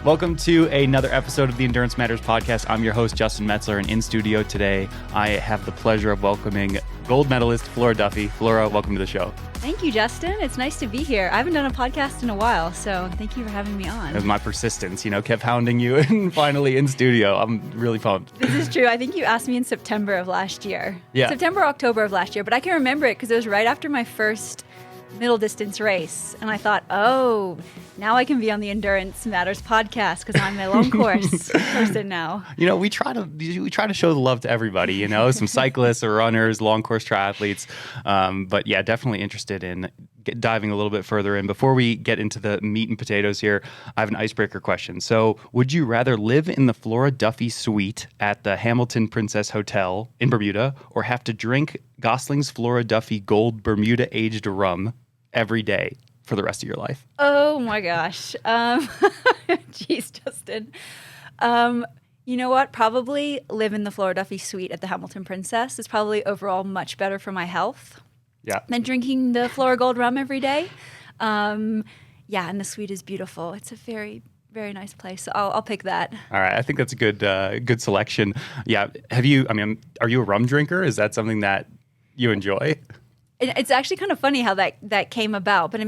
Welcome to another episode of the Endurance Matters podcast. I'm your host, Justin Metzler, and in studio today, I have the pleasure of welcoming gold medalist Flora Duffy. Flora, welcome to the show. Thank you, Justin. It's nice to be here. I haven't done a podcast in a while, so thank you for having me on. It was my persistence, kept hounding you, and finally in studio. I'm really pumped. This is true. I think you asked me in September of last year. Yeah. September, October of last year, but I can remember it because it was right after my first middle distance race. And I thought, oh, now I can be on the Endurance Matters podcast because I'm a long course person now. We try to show the love to everybody, some cyclists or runners, long course triathletes. But yeah, definitely interested in diving a little bit further in. Before we get into the meat and potatoes here, I have an icebreaker question. So would you rather live in the Flora Duffy suite at the Hamilton Princess Hotel in Bermuda or have to drink Gosling's Flora Duffy Gold Bermuda aged rum every day for the rest of your life? Oh my gosh. Jeez, Justin. You know what? Probably live in the Flora Duffy suite at the Hamilton Princess. It's probably overall much better for my health. Yeah. Than drinking the Flora Gold rum every day. And the suite is beautiful. It's a very, very nice place. So I'll pick that. All right. I think that's a good selection. Yeah. Are you a rum drinker? Is that something that you enjoy? It's actually kind of funny how that came about. But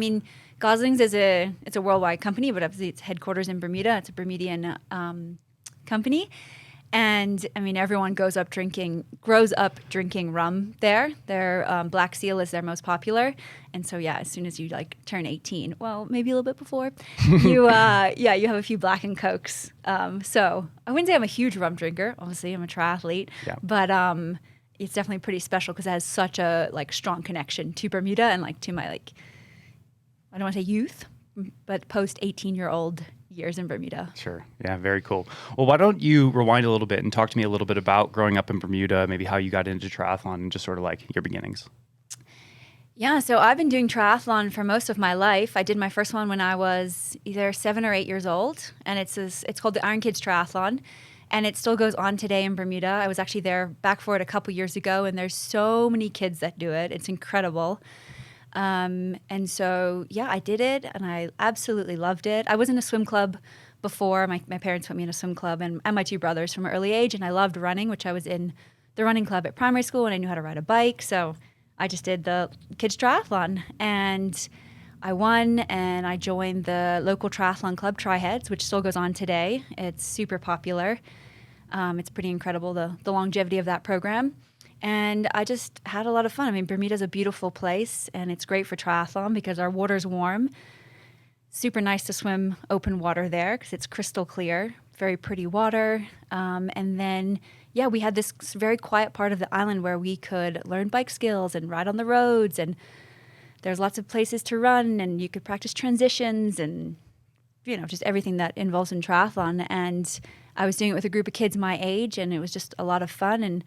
Gosling's it's a worldwide company, but obviously its headquarters in Bermuda. It's a Bermudian company. And everyone grows up drinking rum there. Their Black Seal is their most popular. And so, as soon as you turn 18, well, maybe a little bit before, you have a few Black and Cokes. So I wouldn't say I'm a huge rum drinker. Obviously, I'm a triathlete. Yeah. But it's definitely pretty special because it has such a strong connection to Bermuda and to my I don't want to say youth, but post 18-year-old years in Bermuda. Sure. Yeah, very cool. Well, why don't you rewind a little bit and talk to me a little bit about growing up in Bermuda, maybe how you got into triathlon and just sort of your beginnings. Yeah, so I've been doing triathlon for most of my life. I did my first one when I was either 7 or 8 years old, and it's called the Iron Kids Triathlon. And it still goes on today in Bermuda. I was actually there back for it a couple years ago, and there's so many kids that do it. It's incredible. And so, I did it, and I absolutely loved it. I was in a swim club before. My parents put me in a swim club, and my two brothers from an early age, and I loved running, which I was in the running club at primary school, and I knew how to ride a bike. So I just did the kids triathlon, and I won, and I joined the local triathlon club, Tri-Heads, which still goes on today. It's super popular. It's pretty incredible, the longevity of that program. And I just had a lot of fun. Bermuda's a beautiful place, and it's great for triathlon because our water's warm. Super nice to swim open water there because it's crystal clear, very pretty water. And then, we had this very quiet part of the island where we could learn bike skills and ride on the roads, and there's lots of places to run, and you could practice transitions and, just everything that involves in triathlon. And I was doing it with a group of kids my age, and it was just a lot of fun. And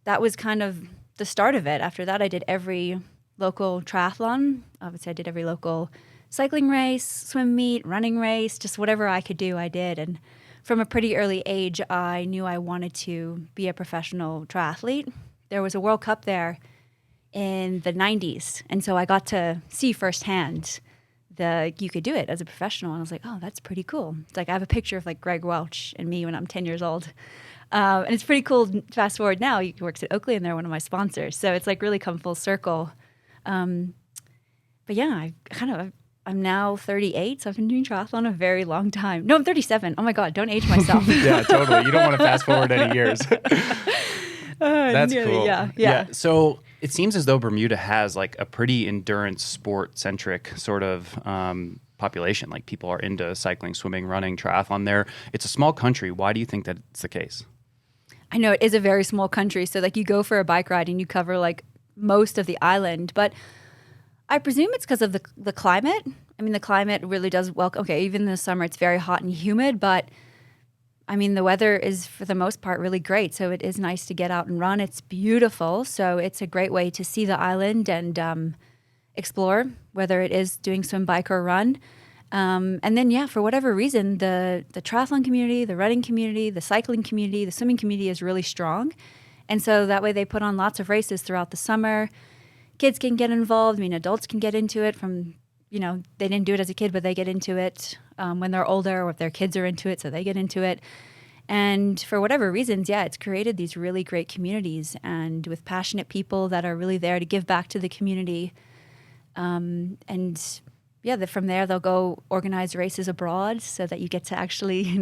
that was kind of the start of it. After that, I did every local triathlon. Obviously, I did every local cycling race, swim meet, running race, just whatever I could do, I did. And from a pretty early age, I knew I wanted to be a professional triathlete. There was a World Cup there in the 90s. And so I got to see firsthand you could do it as a professional. And I was like, oh, that's pretty cool. It's I have a picture of Greg Welch and me when I'm 10 years old. And it's pretty cool. Fast forward now, he works at Oakley, and they're one of my sponsors. So it's really come full circle. But I'm now 38, so I've been doing triathlon a very long time. No, I'm 37. Oh my God, don't age myself. Yeah, totally. You don't want to fast forward any years. That's cool. Yeah. So it seems as though Bermuda has a pretty endurance sport centric sort of population. People are into cycling, swimming, running, triathlon there. It's a small country. Why do you think that it's the case? I know it is a very small country. So you go for a bike ride and you cover most of the island. But I presume it's because of the climate. The climate really does welcome. Okay, even in the summer it's very hot and humid, but the weather is for the most part really great. So it is nice to get out and run. It's beautiful. So it's a great way to see the island and explore, whether it is doing swim, bike, or run. And then, for whatever reason, the triathlon community, the running community, the cycling community, the swimming community is really strong. And so that way they put on lots of races throughout the summer. Kids can get involved. Adults can get into it from they didn't do it as a kid, but they get into it when they're older, or if their kids are into it, so they get into it. And for whatever reasons, it's created these really great communities, and with passionate people that are really there to give back to the community. From there they'll go organize races abroad so that you get to actually,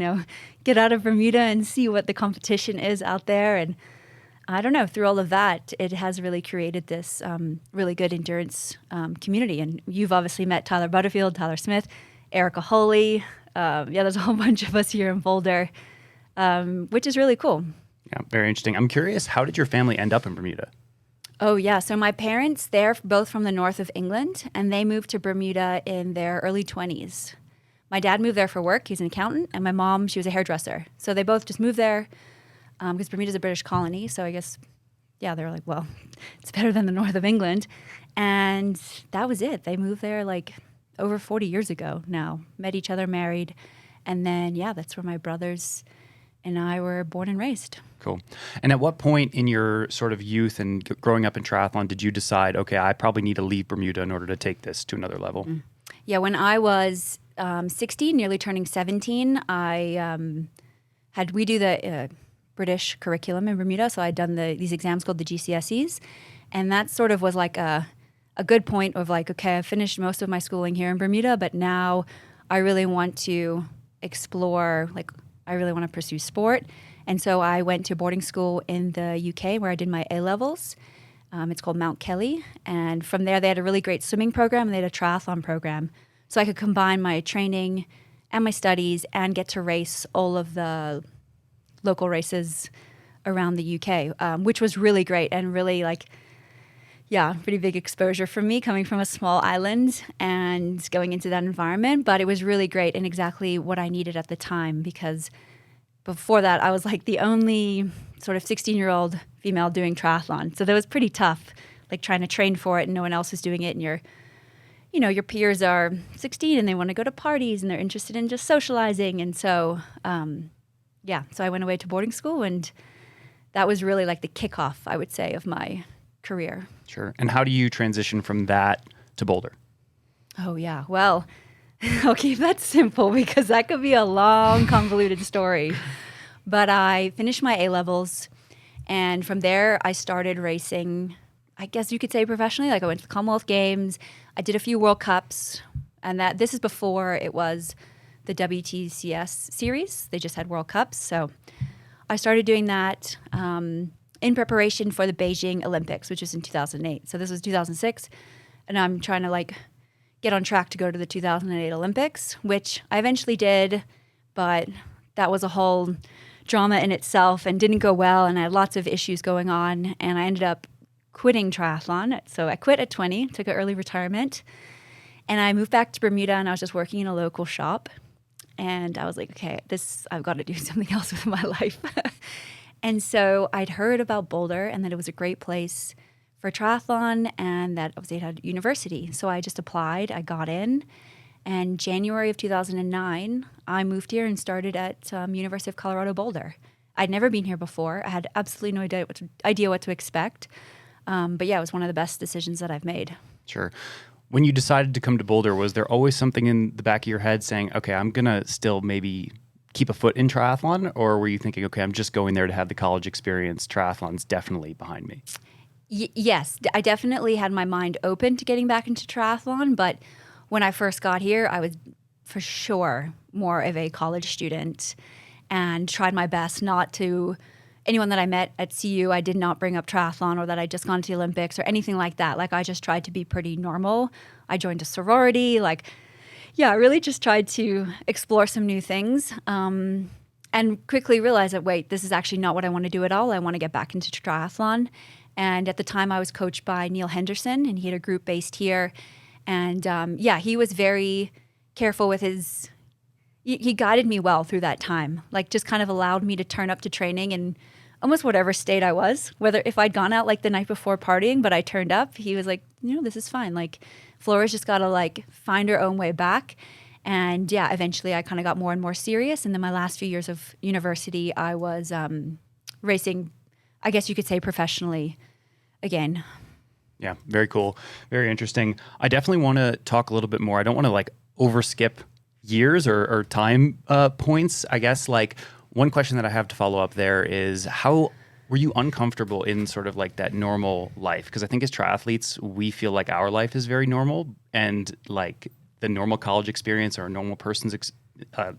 get out of Bermuda and see what the competition is out there. And I don't know, through all of that, it has really created this really good endurance community. And you've obviously met Tyler Butterfield, Tyler Smith, Erica Holley. There's a whole bunch of us here in Boulder, which is really cool. Yeah, very interesting. I'm curious, how did your family end up in Bermuda? Oh, yeah. So my parents, they're both from the north of England, and they moved to Bermuda in their early 20s. My dad moved there for work. He's an accountant. And my mom, she was a hairdresser. So they both just moved there because Bermuda's a British colony. So I guess, they were like, well, it's better than the north of England. And that was it. They moved there like over 40 years ago now, met each other, married. And then, that's where my brothers and I were born and raised. Cool. And at what point in your sort of youth and growing up in triathlon did you decide, okay, I probably need to leave Bermuda in order to take this to another level? Yeah, when I was 16, nearly turning 17, we do the British curriculum in Bermuda, so I'd done these exams called the GCSEs, and that sort of was like a good point of like, okay, I finished most of my schooling here in Bermuda, but now I really want to explore, like I really want to pursue sport. And so I went to boarding school in the UK where I did my A-levels. It's called Mount Kelly. And from there, they had a really great swimming program, and they had a triathlon program. So I could combine my training and my studies and get to race all of the local races around the UK, which was really great and really pretty big exposure for me coming from a small island and going into that environment. But it was really great and exactly what I needed at the time, because before that, I was like the only sort of 16-year-old female doing triathlon. So that was pretty tough, like trying to train for it and no one else is doing it. And your peers are 16 and they want to go to parties and they're interested in just socializing. And so, so I went away to boarding school, and that was really like the kickoff, I would say, of my career. Sure. And how do you transition from that to Boulder? Oh, yeah. Well, I'll keep that simple because that could be a long, convoluted story. But I finished my A-levels, and from there I started racing, I guess you could say professionally. Like I went to the Commonwealth Games, I did a few World Cups, and this is before it was the WTCS series. They just had World Cups. So I started doing that in preparation for the Beijing Olympics, which was in 2008. So this was 2006, and I'm trying to get on track to go to the 2008 Olympics, which I eventually did, but that was a whole drama in itself and didn't go well, and I had lots of issues going on, and I ended up quitting triathlon. So I quit at 20, took an early retirement, and I moved back to Bermuda, and I was just working in a local shop, and I was like, okay, I've got to do something else with my life. And so I'd heard about Boulder and that it was a great place for triathlon, and that obviously it had a university. So I just applied, I got in, and January of 2009, I moved here and started at University of Colorado Boulder. I'd never been here before. I had absolutely no idea what to expect. But it was one of the best decisions that I've made. Sure. When you decided to come to Boulder, was there always something in the back of your head saying, okay, I'm going to still maybe keep a foot in triathlon? Or were you thinking, okay, I'm just going there to have the college experience. Triathlon's definitely behind me. Yes, I definitely had my mind open to getting back into triathlon. But when I first got here, I was for sure more of a college student and tried my best not to. Anyone that I met at CU, I did not bring up triathlon or that I'd just gone to the Olympics or anything like that. I just tried to be pretty normal. I joined a sorority. I really just tried to explore some new things and quickly realized that, wait, this is actually not what I want to do at all. I want to get back into triathlon. And at the time, I was coached by Neil Henderson, and he had a group based here. And he was very careful with his. He guided me well through that time. Just kind of allowed me to turn up to training in almost whatever state I was. Whether if I'd gone out the night before partying, but I turned up, he was like, this is fine. Flora's just got to find her own way back. And eventually I kind of got more and more serious. And then my last few years of university, I was racing, I guess you could say professionally again. Yeah, very cool. Very interesting. I definitely want to talk a little bit more. I don't want to like overskip years or time points. I guess like one question that I have to follow up there is how were you uncomfortable in sort of like that normal life? Because I think as triathletes, we feel like our life is very normal and like the normal college experience or a normal person's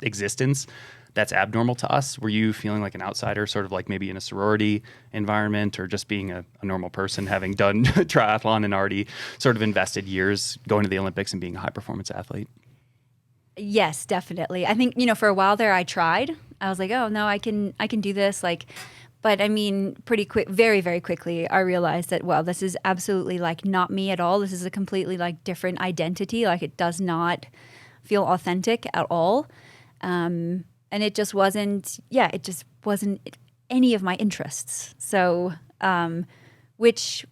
existence, that's abnormal to us. Were you feeling like an outsider, sort of like maybe in a sorority environment or just being a normal person having done triathlon and already sort of invested years going to the Olympics and being a high performance athlete? Yes, definitely. I think, for a while there I tried. I was like, oh no, I can do this. But I mean, pretty quick, very, very quickly, I realized that, well, this is absolutely like not me at all. This is a completely like different identity. Like it does not feel authentic at all. And it just wasn't, it just wasn't any of my interests. So, which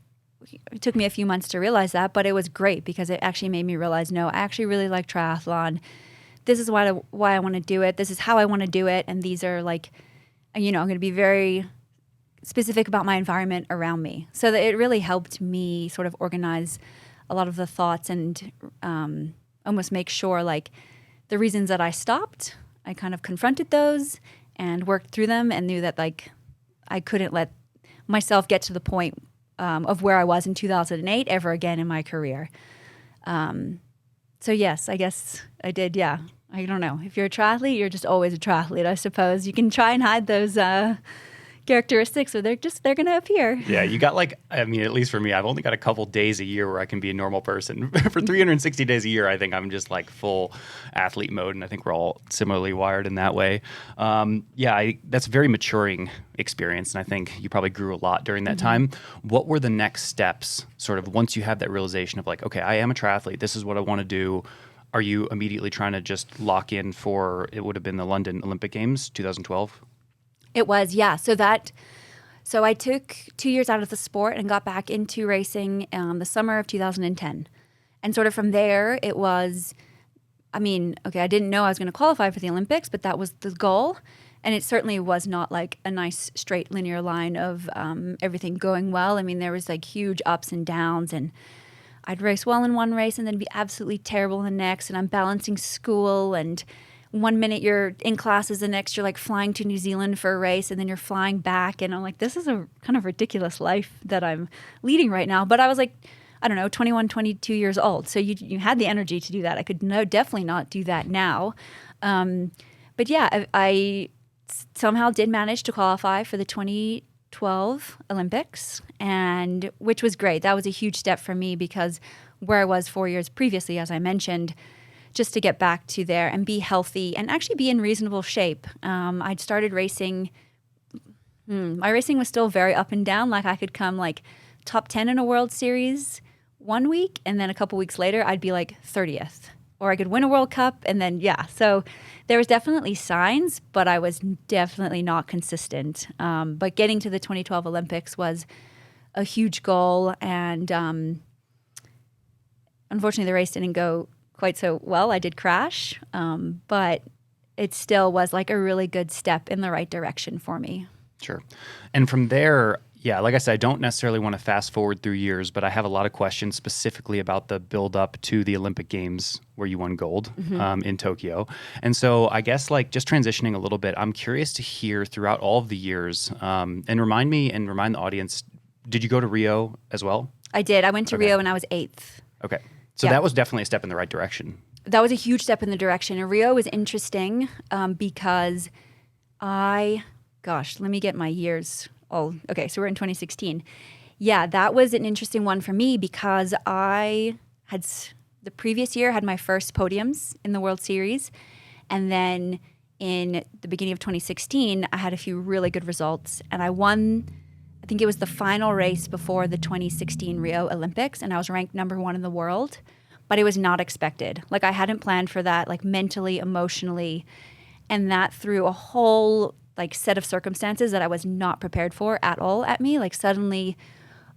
it took me a few months to realize that, but it was great because it actually made me realize, no, I actually really like triathlon. This is why I want to do it. This is how I want to do it. And these are like, I'm going to be very specific about my environment around me. So that it really helped me sort of organize a lot of the thoughts and almost make sure like the reasons that I stopped, I kind of confronted those and worked through them and knew that like I couldn't let myself get to the point of where I was in 2008 ever again in my career. So yes, I guess I did. Yeah. I don't know. If you're a triathlete, you're just always a triathlete, I suppose. You can try and hide those characteristics, or they're going to appear. Yeah, you got like, I mean, at least for me, I've only got a couple days a year where I can be a normal person. For 360 days a year, I think I'm just like full athlete mode, and I think we're all similarly wired in that way. That's a very maturing experience, and I think you probably grew a lot during that time. What were the next steps, sort of, once you have that realization of like, okay, I am a triathlete, this is what I want to do? Are you immediately trying to just lock in for, it would have been the London Olympic Games, 2012? It was, yeah. So I took 2 years out of the sport and got back into racing the summer of 2010. And sort of from there, it was, I didn't know I was going to qualify for the Olympics, but that was the goal. And it certainly was not like a nice straight linear line of everything going well. I mean, there was like huge ups and downs, and I'd race well in one race and then be absolutely terrible in the next. And I'm balancing school, and 1 minute you're in classes, the next you're like flying to New Zealand for a race, and then you're flying back. And I'm like, this is a kind of ridiculous life that I'm leading right now. But I was like, I don't know, 21, 22 years old. So you had the energy to do that. I could definitely not do that now. But yeah, I somehow did manage to qualify for the 2012 Olympics, and which was great. That was a huge step for me because where I was 4 years previously, as I mentioned, just to get back to there and be healthy and actually be in reasonable shape. I'd started racing. My racing was still very up and down. Like I could come like top 10 in a World Series 1 week, and then a couple weeks later, I'd be like 30th. Or I could win a World Cup, and then, so there was definitely signs, but I was definitely not consistent. But getting to the 2012 Olympics was a huge goal, and unfortunately the race didn't go quite so well. I did crash, but it still was like a really good step in the right direction for me. Sure. And from there, like I said, I don't necessarily want to fast forward through years, but I have a lot of questions specifically about the build up to the Olympic Games where you won gold in Tokyo. And so I guess like just transitioning a little bit, I'm curious to hear throughout all of the years, and remind the audience, did you go to Rio as well? I did. I went to Rio when I was 8th. Okay. So that was definitely a step in the right direction. That was a huge step in the direction. And Rio was interesting because let me get my years. Oh, okay. So we're in 2016. Yeah, that was an interesting one for me because I had the previous year had my first podiums in the World Series. And then in the beginning of 2016, I had a few really good results. And I won, I think it was the final race before the 2016 Rio Olympics. And I was ranked number 1 in the world. But it was not expected. Like I hadn't planned for that, like mentally, emotionally. And that threw a whole like set of circumstances that I was not prepared for at all at me. Like suddenly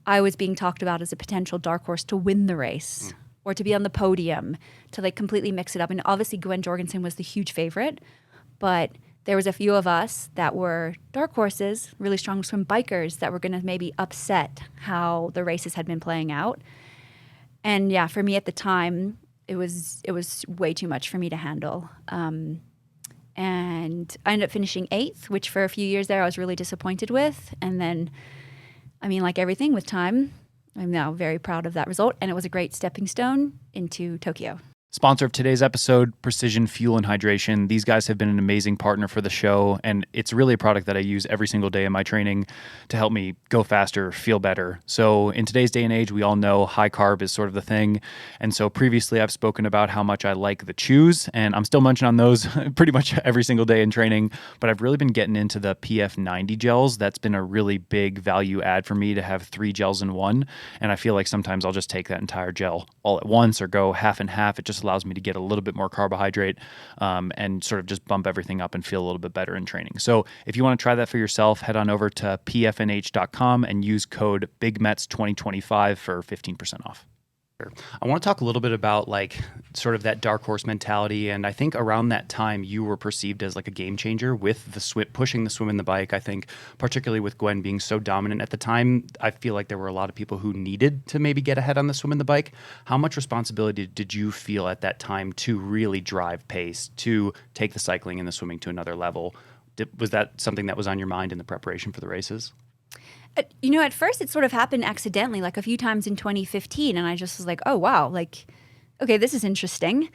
I was being talked about as a potential dark horse to win the race or to be on the podium, to like completely mix it up. And obviously Gwen Jorgensen was the huge favorite, but there was a few of us that were dark horses, really strong swim bikers that were going to maybe upset how the races had been playing out. And yeah, for me at the time, it was way too much for me to handle. And I ended up finishing 8th, which for a few years there I was really disappointed with. And then, I mean, like everything with time, I'm now very proud of that result. And it was a great stepping stone into Tokyo. Sponsor of today's episode, Precision Fuel and Hydration. These guys have been an amazing partner for the show, and it's really a product that I use every single day in my training to help me go faster, feel better. So in today's day and age, we all know high carb is sort of the thing. And so previously I've spoken about how much I like the chews, and I'm still munching on those pretty much every single day in training, but I've really been getting into the PF90 gels. That's been a really big value add for me to have 3 gels in one. And I feel like sometimes I'll just take that entire gel all at once or go half and half. It just allows me to get a little bit more carbohydrate and sort of just bump everything up and feel a little bit better in training. So if you want to try that for yourself, head on over to pfnh.com and use code BigMetz2025 for 15% off. I want to talk a little bit about like sort of that dark horse mentality. And I think around that time you were perceived as like a game changer with the swim, pushing the swim and the bike. I think particularly with Gwen being so dominant at the time, I feel like there were a lot of people who needed to maybe get ahead on the swim and the bike. How much responsibility did you feel at that time to really drive pace, to take the cycling and the swimming to another level? Was that something that was on your mind in the preparation for the races? You know, at first it sort of happened accidentally, like a few times in 2015, and I just was like, oh, wow, like, okay, this is interesting.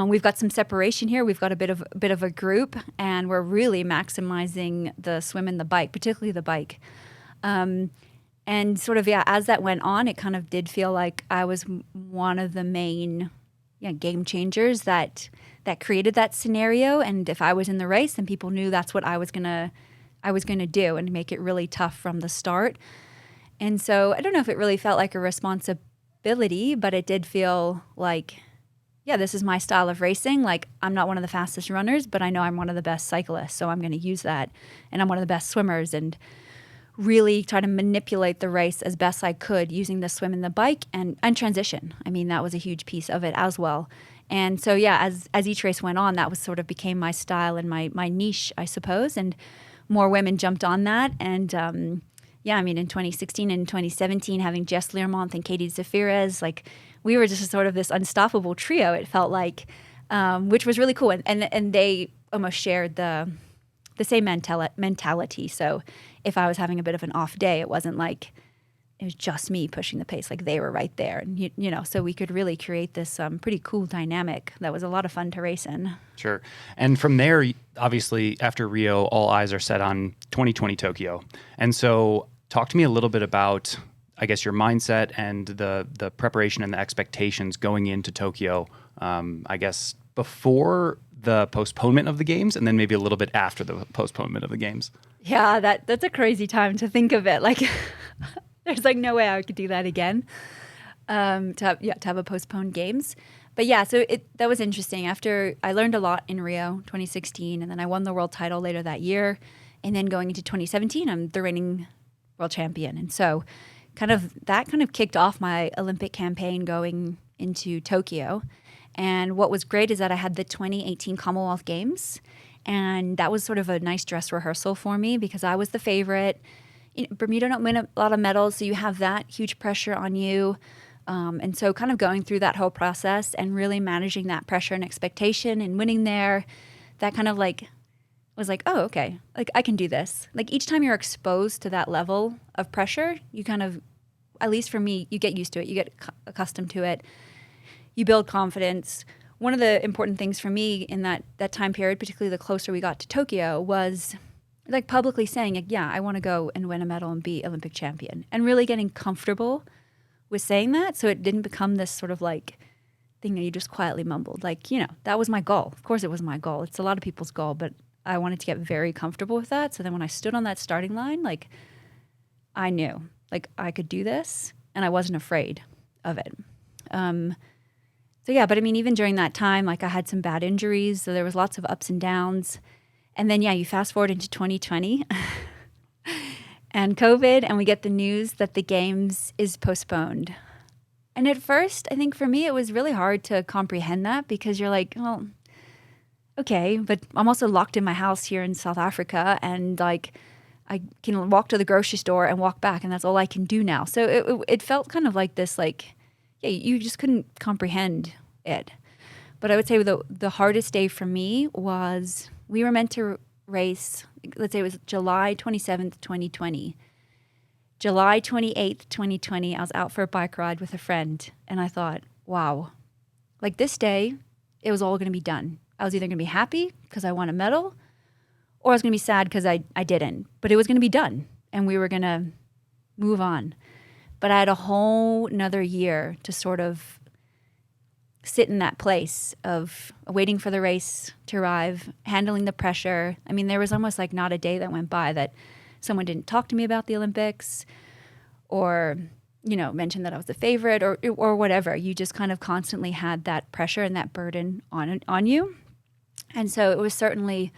We've got some separation here. We've got a bit of a group, and we're really maximizing the swim and the bike, particularly the bike. And sort of, yeah, as that went on, it kind of did feel like I was one of the main game changers that created that scenario. And if I was in the race, then people knew that's what I was going to do and make it really tough from the start. And so I don't know if it really felt like a responsibility, but it did feel like, yeah, this is my style of racing. Like, I'm not one of the fastest runners, but I know I'm one of the best cyclists, so I'm going to use that. And I'm one of the best swimmers, and really try to manipulate the race as best I could using the swim and the bike and transition. I mean, that was a huge piece of it as well. And so, yeah, as each race went on, that was sort of became my style and my niche, I suppose. And more women jumped on that. And yeah, I mean, in 2016 and 2017, having Jess Learmonth and Katie Zafiras, like we were just sort of this unstoppable trio, it felt like, which was really cool. And they almost shared the same mentality. So if I was having a bit of an off day, it wasn't like it was just me pushing the pace, like they were right there. And, you know, so we could really create this pretty cool dynamic that was a lot of fun to race in. Sure. And from there, obviously, after Rio, all eyes are set on 2020 Tokyo. And so talk to me a little bit about, I guess, your mindset and the preparation and the expectations going into Tokyo, I guess, before the postponement of the games and then maybe a little bit after the postponement of the games. Yeah, that's a crazy time to think of it. Like, there's like no way I could do that again, to have a postponed games. But yeah, so that was interesting. After I learned a lot in Rio 2016, and then I won the world title later that year. And then going into 2017, I'm the reigning world champion. And so that kind of kicked off my Olympic campaign going into Tokyo. And what was great is that I had the 2018 Commonwealth Games. And that was sort of a nice dress rehearsal for me because I was the favorite. Bermuda don't win a lot of medals, so you have that huge pressure on you. And so kind of going through that whole process and really managing that pressure and expectation and winning there, that kind of like was like, oh, okay, like I can do this. Like each time you're exposed to that level of pressure, you kind of, at least for me, you get used to it. You get accustomed to it. You build confidence. One of the important things for me in that time period, particularly the closer we got to Tokyo, was like publicly saying, like, yeah, I want to go and win a medal and be Olympic champion, and really getting comfortable with saying that. So it didn't become this sort of like thing that you just quietly mumbled. Like, you know, that was my goal. Of course it was my goal. It's a lot of people's goal, but I wanted to get very comfortable with that. So then when I stood on that starting line, like I knew like I could do this and I wasn't afraid of it. So yeah, but I mean, even during that time, like I had some bad injuries. So there was lots of ups and downs. And then, yeah, you fast forward into 2020 and COVID, and we get the news that the games is postponed. And at first, I think for me, it was really hard to comprehend that because you're like, well, okay, but I'm also locked in my house here in South Africa, and like I can walk to the grocery store and walk back, and that's all I can do now. So it felt kind of like this, like, yeah, you just couldn't comprehend it. But I would say the hardest day for me was we were meant to race, let's say it was July 27th, 2020. July 28th, 2020, I was out for a bike ride with a friend, and I thought, wow, like this day, it was all going to be done. I was either going to be happy because I won a medal, or I was going to be sad because I didn't. But it was going to be done, and we were going to move on. But I had a whole another year to sort of sit in that place of waiting for the race to arrive, handling the pressure. I mean, there was almost like not a day that went by that someone didn't talk to me about the Olympics or, you know, mention that I was the favorite or whatever. You just kind of constantly had that pressure and that burden on you. And so it was definitely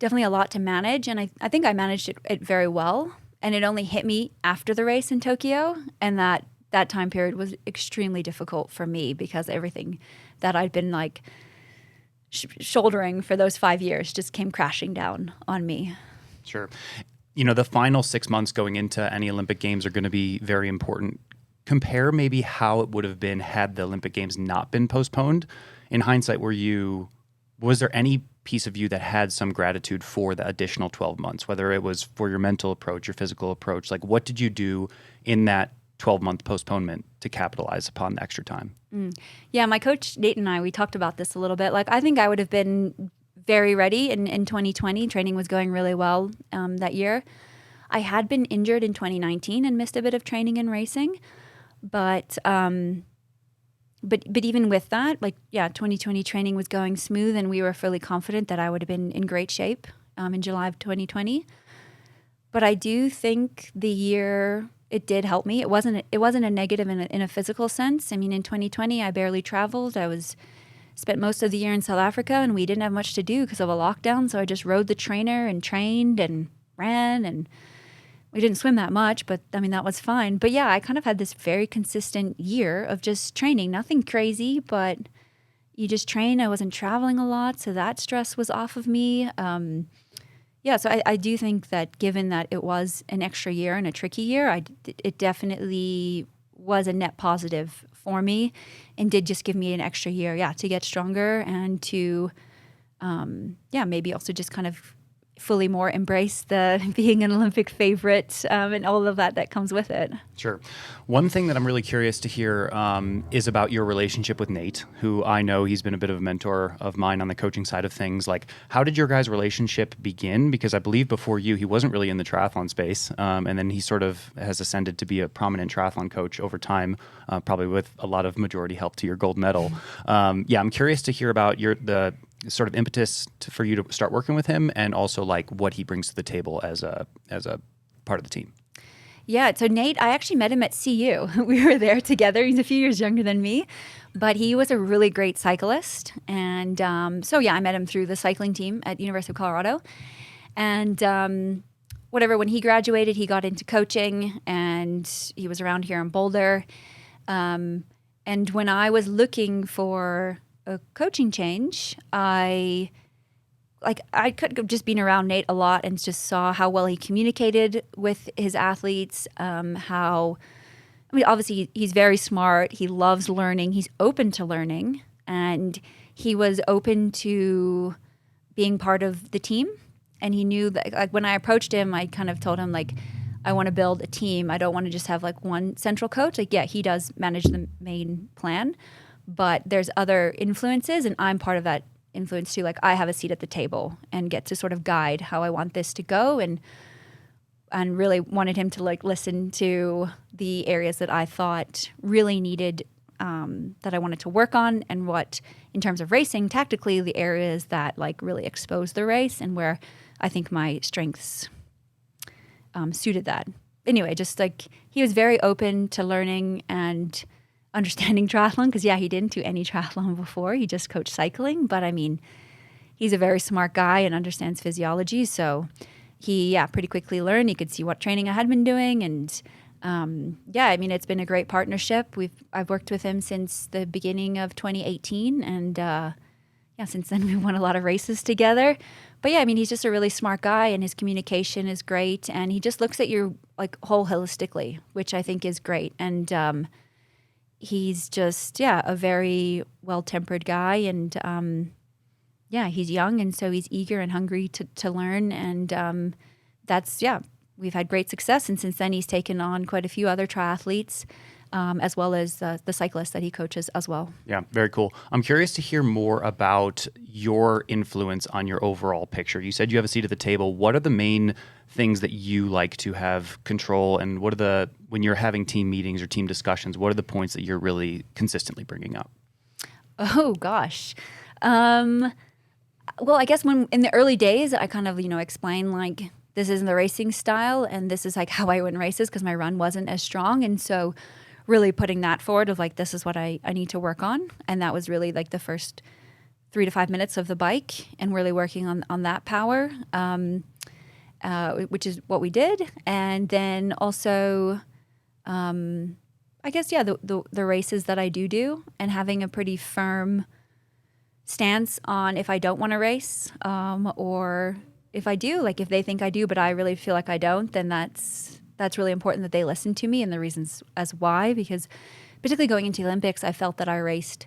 a lot to manage. And I think I managed it very well. And it only hit me after the race in Tokyo. And that time period was extremely difficult for me because everything that I'd been like shouldering for those 5 years just came crashing down on me. Sure. You know, the final 6 months going into any Olympic Games are going to be very important. Compare maybe how it would have been had the Olympic Games not been postponed. In hindsight, was there any piece of you that had some gratitude for the additional 12 months, whether it was for your mental approach, your physical approach? Like, what did you do in that 12-month postponement to capitalize upon the extra time? Yeah, my coach, Nate, and we talked about this a little bit. Like, I think I would have been very ready in 2020. Training was going really well that year. I had been injured in 2019 and missed a bit of training and racing. But even with that, 2020 training was going smooth, and we were fully confident that I would have been in great shape in July of 2020. But I do think the year, it did help me. It wasn't a negative in a physical sense. I mean, in 2020, I barely traveled. Spent most of the year in South Africa, and we didn't have much to do because of a lockdown. So I just rode the trainer and trained and ran, and we didn't swim that much, but I mean, that was fine. But yeah, I kind of had this very consistent year of just training. Nothing crazy, but you just train. I wasn't traveling a lot, so that stress was off of me. So I do think that given that it was an extra year and a tricky year, it definitely was a net positive for me and did just give me an extra year, to get stronger and to, maybe also just kind of fully more embrace the being an Olympic favorite and all of that comes with it. Sure. One thing that I'm really curious to hear is about your relationship with Nate, who I know he's been a bit of a mentor of mine on the coaching side of things. Like, how did your guys' relationship begin? Because I believe before you, he wasn't really in the triathlon space. And then he sort of has ascended to be a prominent triathlon coach over time, probably with a lot of majority help to your gold medal. I'm curious to hear about the sort of impetus for you to start working with him, and also like what he brings to the table as a part of the team. Yeah, so Nate, I actually met him at CU. We were there together. He's a few years younger than me, but he was a really great cyclist. And I met him through the cycling team at University of Colorado. And when he graduated, he got into coaching, and he was around here in Boulder. And when I was looking for a coaching change, I could have just been around Nate a lot and just saw how well he communicated with his athletes. Obviously he's very smart. He loves learning. He's open to learning, and he was open to being part of the team. And he knew that, like, when I approached him, I kind of told him, like, I want to build a team. I don't want to just have like one central coach. Like, yeah, he does manage the main plan, but there's other influences, and I'm part of that influence too. Like, I have a seat at the table and get to sort of guide how I want this to go, and really wanted him to like listen to the areas that I thought really needed, that I wanted to work on, and what, in terms of racing, tactically, the areas that like really expose the race and where I think my strengths suited that. Anyway, just like, he was very open to learning and understanding triathlon, because he didn't do any triathlon before. He just coached cycling, but I mean, he's a very smart guy and understands physiology. So he pretty quickly learned. He could see what training I had been doing, and it's been a great partnership. I've worked with him since the beginning of 2018, and since then we won a lot of races together. But yeah, I mean, he's just a really smart guy, and his communication is great, and he just looks at you like whole holistically, which I think is great. And he's just a very well-tempered guy, and he's young, and so he's eager and hungry to learn, and that's we've had great success, and since then he's taken on quite a few other triathletes, as well as the cyclists that he coaches as well. Yeah, very cool. I'm curious to hear more about your influence on your overall picture. You said you have a seat at the table. What are the main things that you like to have control, and when you're having team meetings or team discussions, what are the points that you're really consistently bringing up? Oh, gosh. Well, I guess when in the early days, I kind of, explain like, this isn't the racing style, and this is like how I win races because my run wasn't as strong. And so really putting that forward of like, this is what I need to work on. And that was really like the first 3 to 5 minutes of the bike, and really working on that power, which is what we did. And then also, I guess, the races that I do, and having a pretty firm stance on if I don't want to race, or if I do, like if they think I do, but I really feel like I don't, then that's really important that they listen to me and the reasons as why, because particularly going into the Olympics, I felt that I raced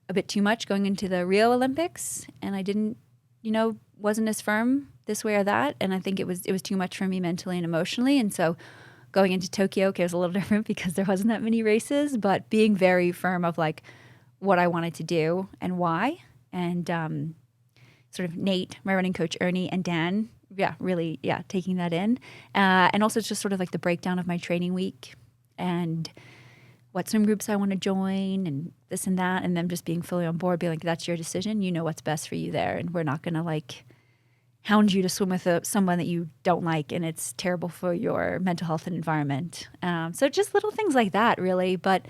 a bit too much going into the Rio Olympics, and I didn't, wasn't as firm this way or that. And I think it was too much for me mentally and emotionally. And so going into Tokyo, it was a little different because there wasn't that many races, but being very firm of like what I wanted to do and why. And sort of Nate, my running coach, Ernie, and Dan, really taking that in. And also just sort of like the breakdown of my training week and what swim groups I want to join and this and that, and them just being fully on board, being like, that's your decision. You know what's best for you there, and we're not going to like hound you to swim with someone that you don't like and it's terrible for your mental health and environment. So just little things like that, really. But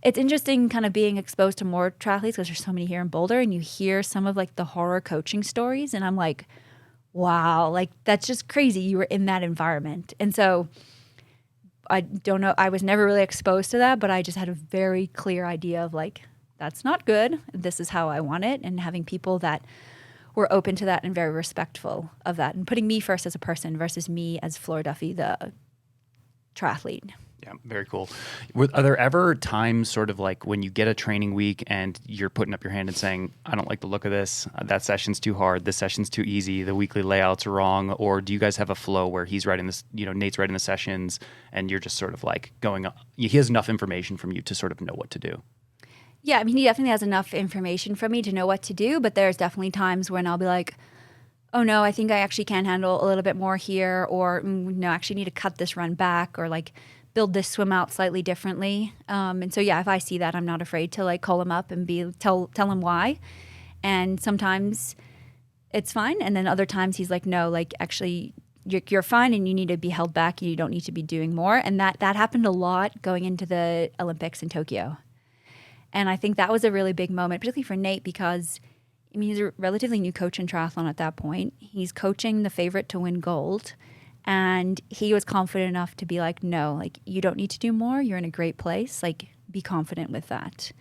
it's interesting kind of being exposed to more triathletes because there's so many here in Boulder, and you hear some of like the horror coaching stories, and I'm like, wow, like that's just crazy. You were in that environment. And so I don't know, I was never really exposed to that, but I just had a very clear idea of like, that's not good. This is how I want it. And having people that were open to that and very respectful of that, and putting me first as a person versus me as Flora Duffy, the triathlete. Yeah, very cool. Are there ever times sort of like when you get a training week and you're putting up your hand and saying, I don't like the look of this, that session's too hard, this session's too easy, the weekly layouts are wrong? Or do you guys have a flow where he's writing this, Nate's writing the sessions, and you're just sort of like going, he has enough information from you to sort of know what to do? Yeah, I mean, he definitely has enough information from me to know what to do, but there's definitely times when I'll be like, oh no, I think I actually can handle a little bit more here, or no, I actually need to cut this run back, or like build this swim out slightly differently. And so, if I see that, I'm not afraid to like call him up and tell him why. And sometimes it's fine. And then other times he's like, no, like actually you're fine and you need to be held back and you don't need to be doing more. And that happened a lot going into the Olympics in Tokyo. And I think that was a really big moment, particularly for Nate, because I mean, he's a relatively new coach in triathlon at that point. He's coaching the favorite to win gold. And he was confident enough to be like, no, like you don't need to do more. You're in a great place. Like be confident with that.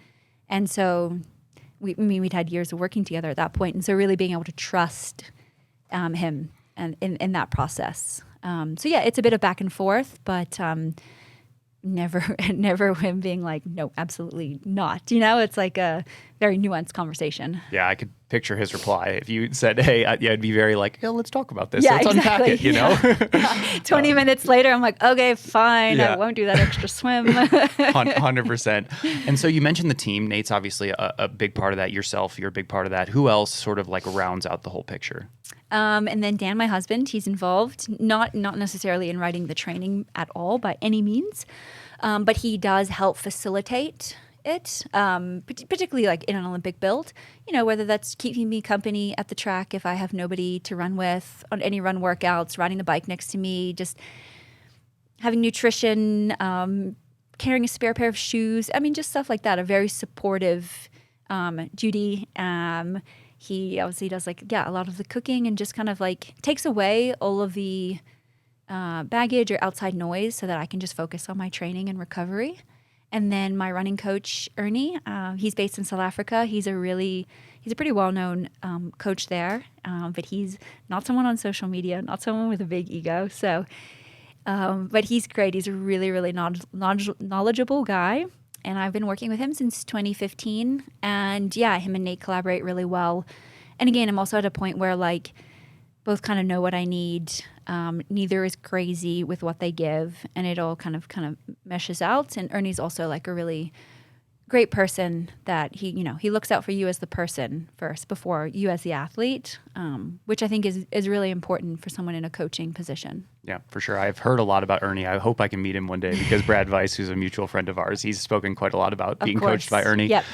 And so we'd had years of working together at that point. And so really being able to trust him and in that process. It's a bit of back and forth, but never him being like, no, absolutely not. It's like a very nuanced conversation. Yeah, I could picture his reply. If you said, hey, I'd be very like, yeah, let's talk about this. Yeah, let's exactly. unpack it, 20 minutes later, I'm like, okay, fine. Yeah. I won't do that extra swim. 100%. And so you mentioned the team. Nate's obviously a big part of that. Yourself, you're a big part of that. Who else sort of like rounds out the whole picture? And then Dan, my husband, he's involved, not necessarily in writing the training at all by any means, but he does help facilitate it, particularly like in an Olympic build, whether that's keeping me company at the track if I have nobody to run with on any run workouts, riding the bike next to me, just having nutrition, carrying a spare pair of shoes. I mean, just stuff like that. A very supportive Judy. He obviously does a lot of the cooking and just kind of like takes away all of the baggage or outside noise so that I can just focus on my training and recovery. And then my running coach, Ernie, he's based in South Africa. He's a pretty well-known coach there, but he's not someone on social media, not someone with a big ego. So, but he's great. He's a really, really knowledgeable guy. And I've been working with him since 2015. And yeah, him and Nate collaborate really well. And again, I'm also at a point where like both kind of know what I need. Neither is crazy with what they give, and it all kind of meshes out. And Ernie's also like a really great person that he looks out for you as the person first before you as the athlete, which I think is really important for someone in a coaching position. Yeah, for sure. I've heard a lot about Ernie. I hope I can meet him one day because Brad Weiss, who's a mutual friend of ours, he's spoken quite a lot about being coached by Ernie. Yep.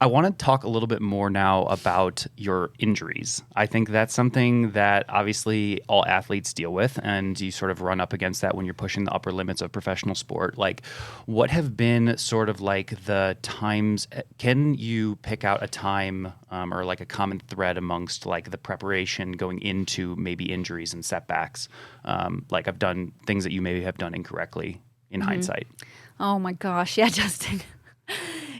I want to talk a little bit more now about your injuries. I think that's something that obviously all athletes deal with, and you sort of run up against that when you're pushing the upper limits of professional sport. Like, what have been sort of like the times? Can you pick out a time or like a common thread amongst like the preparation going into maybe injuries and setbacks? Like I've done things that you maybe have done incorrectly in hindsight. Oh my gosh. Yeah, Justin.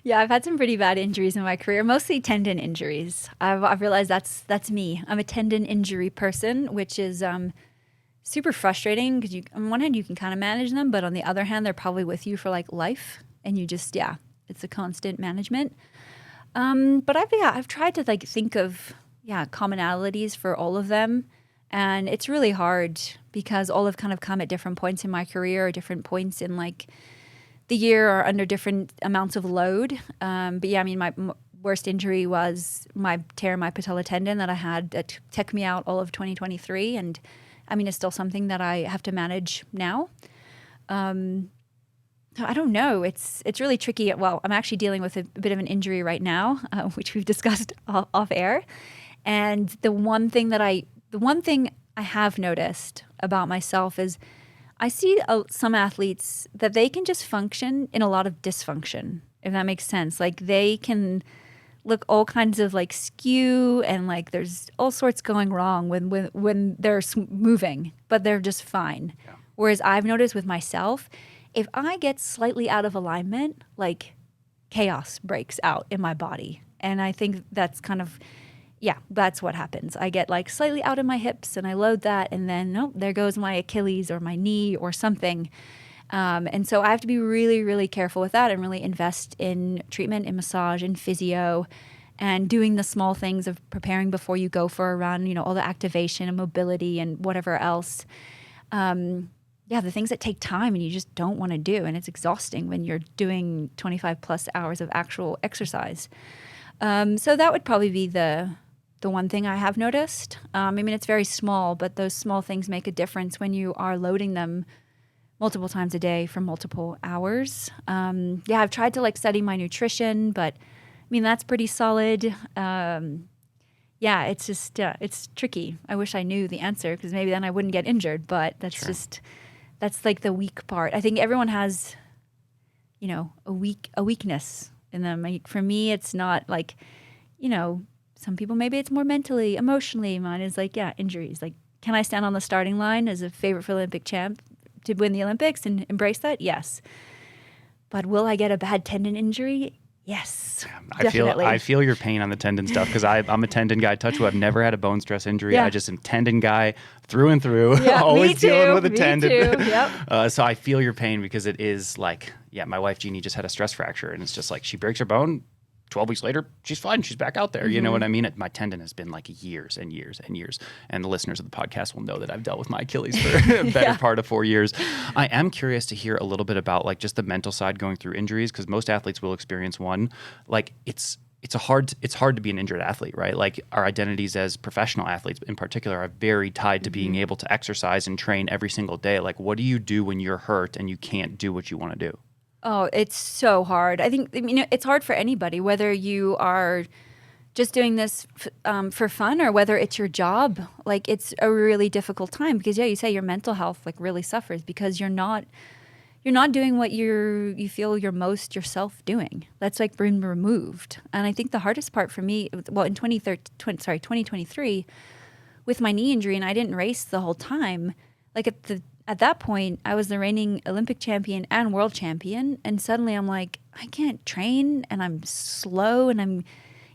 Yeah, I've had some pretty bad injuries in my career, mostly tendon injuries. I've realized that's me. I'm a tendon injury person, which is super frustrating because on one hand you can kind of manage them, but on the other hand they're probably with you for like life, and you just it's a constant management. But I've tried to like think of commonalities for all of them, and it's really hard because all have kind of come at different points in my career or different points in like the year or under different amounts of load. But yeah, I mean, my worst injury was my tear in my patella tendon that I had that took me out all of 2023. And I mean, it's still something that I have to manage now. I don't know. It's really tricky. Well, I'm actually dealing with a bit of an injury right now, which we've discussed off air. And the one thing I have noticed about myself is I see some athletes that they can just function in a lot of dysfunction, if that makes sense. Like they can look all kinds of like skew and like there's all sorts going wrong when they're moving, but they're just fine. Yeah. Whereas I've noticed with myself, if I get slightly out of alignment, like chaos breaks out in my body. And I think that's kind of, that's what happens. I get like slightly out of my hips and I load that, and then there goes my Achilles or my knee or something. And so I have to be really, really careful with that and really invest in treatment, in massage, in physio, and doing the small things of preparing before you go for a run, all the activation and mobility and whatever else. The things that take time and you just don't want to do. And it's exhausting when you're doing 25 plus hours of actual exercise. So that would probably be the one thing I have noticed. I mean, it's very small, but those small things make a difference when you are loading them multiple times a day for multiple hours. I've tried to like study my nutrition, but I mean, that's pretty solid. It's just, it's tricky. I wish I knew the answer because maybe then I wouldn't get injured, but that's like the weak part. I think everyone has, a weakness in them. Like, for me, it's not like, some people, maybe it's more mentally, emotionally. Mine is like, injuries. Like, can I stand on the starting line as a favorite for Olympic champ to win the Olympics and embrace that? Yes. But will I get a bad tendon injury? Yes. Definitely. I feel your pain on the tendon stuff because I'm a tendon guy. Touch wood. I've never had a bone stress injury. Yeah. I just am tendon guy through and through. Yeah, always dealing with a tendon. Yep. So I feel your pain because it is like, my wife Jeannie just had a stress fracture, and it's just like she breaks her bone. 12 weeks later, she's fine. She's back out there. Mm-hmm. You know what I mean? My tendon has been like years and years and years. And the listeners of the podcast will know that I've dealt with my Achilles for a better part of 4 years. I am curious to hear a little bit about like just the mental side going through injuries, because most athletes will experience one. Like it's hard to be an injured athlete, right? Like our identities as professional athletes in particular are very tied to being able to exercise and train every single day. Like, what do you do when you're hurt and you can't do what you want to do? Oh, it's so hard. I mean, it's hard for anybody, whether you are just doing this for fun or whether it's your job. Like, it's a really difficult time because, you say your mental health like really suffers because you're not doing what you feel you're most yourself doing. That's like been removed. And I think the hardest part for me, in 2023, with my knee injury, and I didn't race the whole time. Like at that point, I was the reigning Olympic champion and world champion. And suddenly I'm like, I can't train and I'm slow and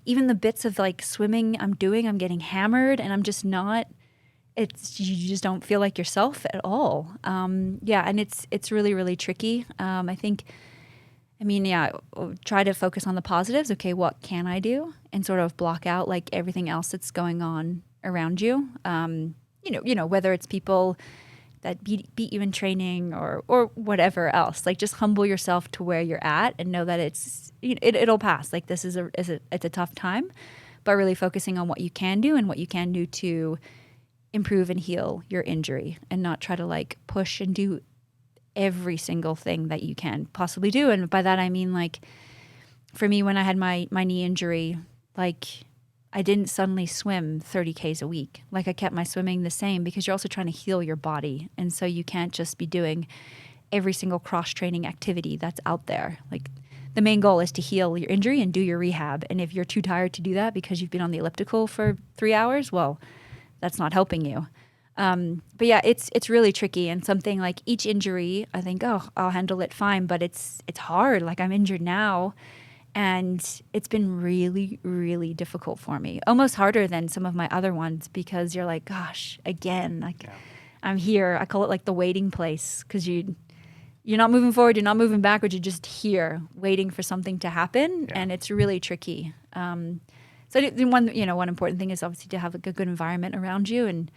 even the bits of like swimming I'm getting hammered and I'm just not, you just don't feel like yourself at all. And it's really, really tricky. Try to focus on the positives. Okay, what can I do? And sort of block out like everything else that's going on around you. Whether it's people that beat you in training or whatever else. Like just humble yourself to where you're at and know that it'll pass. Like this it's a tough time, but really focusing on what you can do and what you can do to improve and heal your injury and not try to like push and do every single thing that you can possibly do. And by that I mean like for me when I had my knee injury, like I didn't suddenly swim 30 Ks a week. Like I kept my swimming the same because you're also trying to heal your body. And so you can't just be doing every single cross-training activity that's out there. Like the main goal is to heal your injury and do your rehab. And if you're too tired to do that because you've been on the elliptical for 3 hours, well, that's not helping you. But yeah, it's really tricky and something like each injury, I think, I'll handle it fine, but it's hard. Like I'm injured now. And it's been really, really difficult for me. Almost harder than some of my other ones because you're like, gosh, again, like I'm here. I call it like the waiting place because you're not moving forward, you're not moving backwards, you're just here waiting for something to happen. Yeah. And it's really tricky. So the one important thing is obviously to have a good environment around you and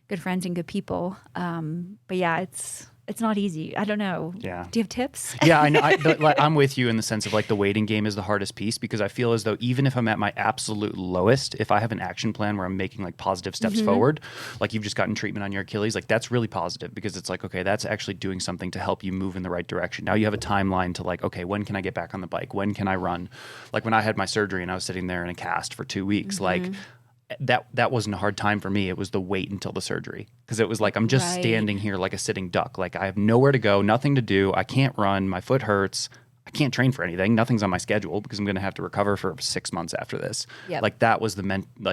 good friends and good people. But yeah, it's not easy. I don't know. Yeah. Do you have tips? Yeah, I know. I'm with you in the sense of like the waiting game is the hardest piece because I feel as though even if I'm at my absolute lowest, if I have an action plan where I'm making like positive steps forward, like you've just gotten treatment on your Achilles, like that's really positive because it's like, okay, that's actually doing something to help you move in the right direction. Now you have a timeline to like, okay, when can I get back on the bike? When can I run? Like when I had my surgery and I was sitting there in a cast for 2 weeks, like that wasn't a hard time for me. It was the wait until the surgery because it was like I'm just standing here like a sitting duck. Like I have nowhere to go, nothing to do. I can't run. My foot hurts. I can't train for anything. Nothing's on my schedule because I'm going to have to recover for 6 months after this. Yep. Like that was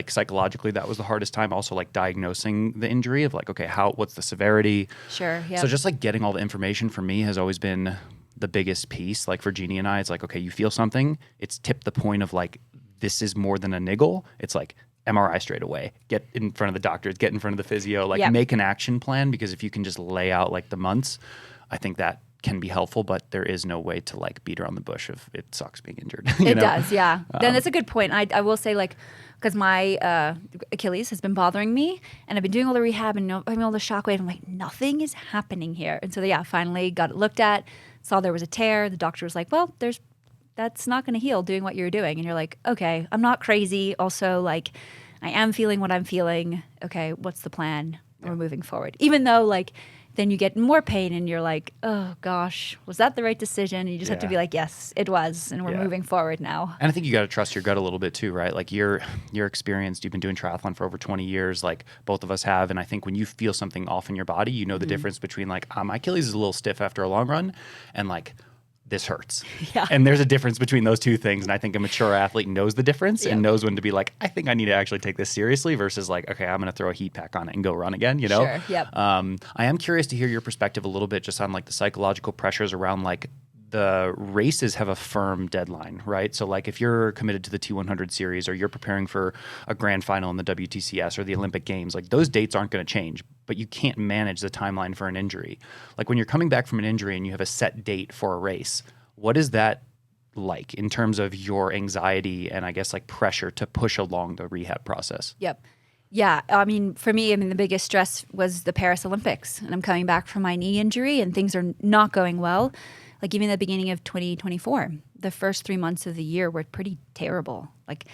psychologically that was the hardest time. Also like diagnosing the injury of like, okay, what's the severity? Sure. Yeah. So just like getting all the information for me has always been the biggest piece. Like for Jeannie and I, it's like, okay, you feel something. It's tipped the point of like, this is more than a niggle. It's like, MRI straight away, get in front of the doctors, get in front of the physio, like make an action plan because if you can just lay out like the months, I think that can be helpful, but there is no way to like beat around the bush if it sucks being injured. It does, yeah. Then that's a good point. I will say like, because my Achilles has been bothering me and I've been doing all the rehab and having all the shockwave. I'm like, nothing is happening here. And so finally got it looked at, saw there was a tear. The doctor was like, well, that's not going to heal doing what you're doing. And you're like, okay, I'm not crazy. Also, like, I am feeling what I'm feeling. Okay, what's the plan? We're moving forward. Even though, like, then you get more pain and you're like, oh, gosh, was that the right decision? And you just have to be like, yes, it was. And we're moving forward now. And I think you got to trust your gut a little bit too, right? Like you're experienced. You've been doing triathlon for over 20 years, like both of us have. And I think when you feel something off in your body, you know the difference between like, my Achilles is a little stiff after a long run and like, this hurts. Yeah. And there's a difference between those two things. And I think a mature athlete knows the difference and knows when to be like, I think I need to actually take this seriously versus like, okay, I'm going to throw a heat pack on it and go run again, you know? Sure, yep. I am curious to hear your perspective a little bit just on like the psychological pressures around like the races have a firm deadline, right? So like if you're committed to the T100 series or you're preparing for a grand final in the WTCS or the Olympic Games, like those dates aren't going to change, but you can't manage the timeline for an injury. Like when you're coming back from an injury and you have a set date for a race, what is that like in terms of your anxiety and I guess like pressure to push along the rehab process? Yep. Yeah. I mean, for me, the biggest stress was the Paris Olympics and I'm coming back from my knee injury and things are not going well. Like even at the beginning of 2024, the first 3 months of the year were pretty terrible. Like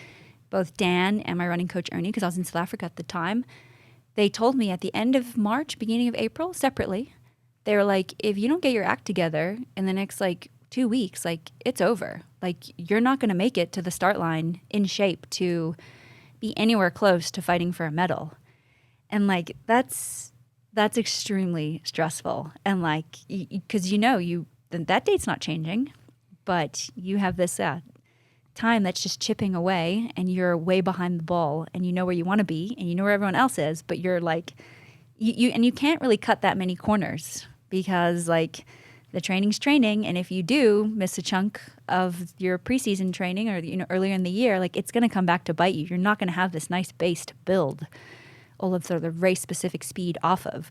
both Dan and my running coach, Ernie, because I was in South Africa at the time, they told me at the end of March, beginning of April, separately, they were like, if you don't get your act together in the next like 2 weeks, like it's over. Like you're not going to make it to the start line in shape to be anywhere close to fighting for a medal. And like, that's extremely stressful. And like, because that date's not changing, but you have this time that's just chipping away and you're way behind the ball and you know where you want to be and you know where everyone else is, but you're like you can't really cut that many corners because like the training's training, and if you do miss a chunk of your preseason training or earlier in the year, like it's going to come back to bite you. You're not going to have this nice base to build all of the race specific speed off of.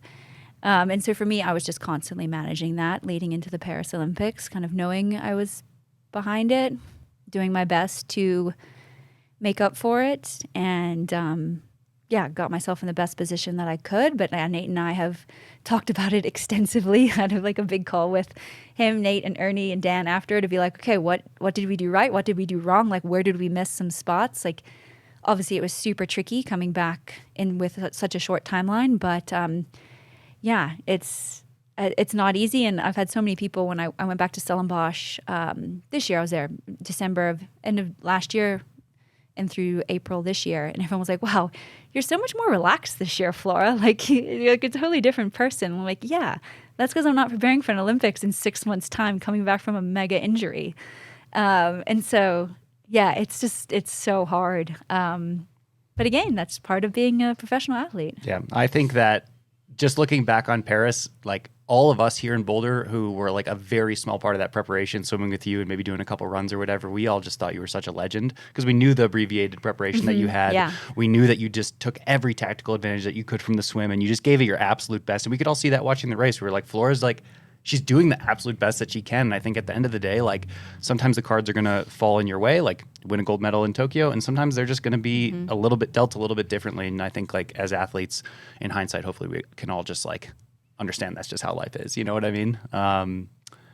And so for me, I was just constantly managing that leading into the Paris Olympics, kind of knowing I was behind it, doing my best to make up for it, and got myself in the best position that I could. But Nate and I have talked about it extensively. I had like a big call with him, Nate, and Ernie and Dan after to be like, okay, what did we do right? What did we do wrong? Like, where did we miss some spots? Like, obviously, it was super tricky coming back in with such a short timeline, but it's not easy. And I've had so many people when I went back to Stellenbosch this year. I was there end of last year and through April this year, and everyone was like, wow, you're so much more relaxed this year, Flora. Like, you're like a totally different person. I'm like, yeah, that's because I'm not preparing for an Olympics in 6 months' time, coming back from a mega injury. And so, yeah, it's so hard. But again, that's part of being a professional athlete. Yeah, I think that just looking back on Paris, like all of us here in Boulder who were like a very small part of that preparation, swimming with you and maybe doing a couple runs or whatever, we all just thought you were such a legend because we knew the abbreviated preparation that you had. Yeah. We knew that you just took every tactical advantage that you could from the swim and you just gave it your absolute best. And we could all see that watching the race. We were like, Flora's like, she's doing the absolute best that she can. And I think at the end of the day, like sometimes the cards are going to fall in your way, like win a gold medal in Tokyo. And sometimes they're just going to be a little bit dealt a little bit differently. And I think like as athletes in hindsight, hopefully we can all just like understand that's just how life is. You know what I mean?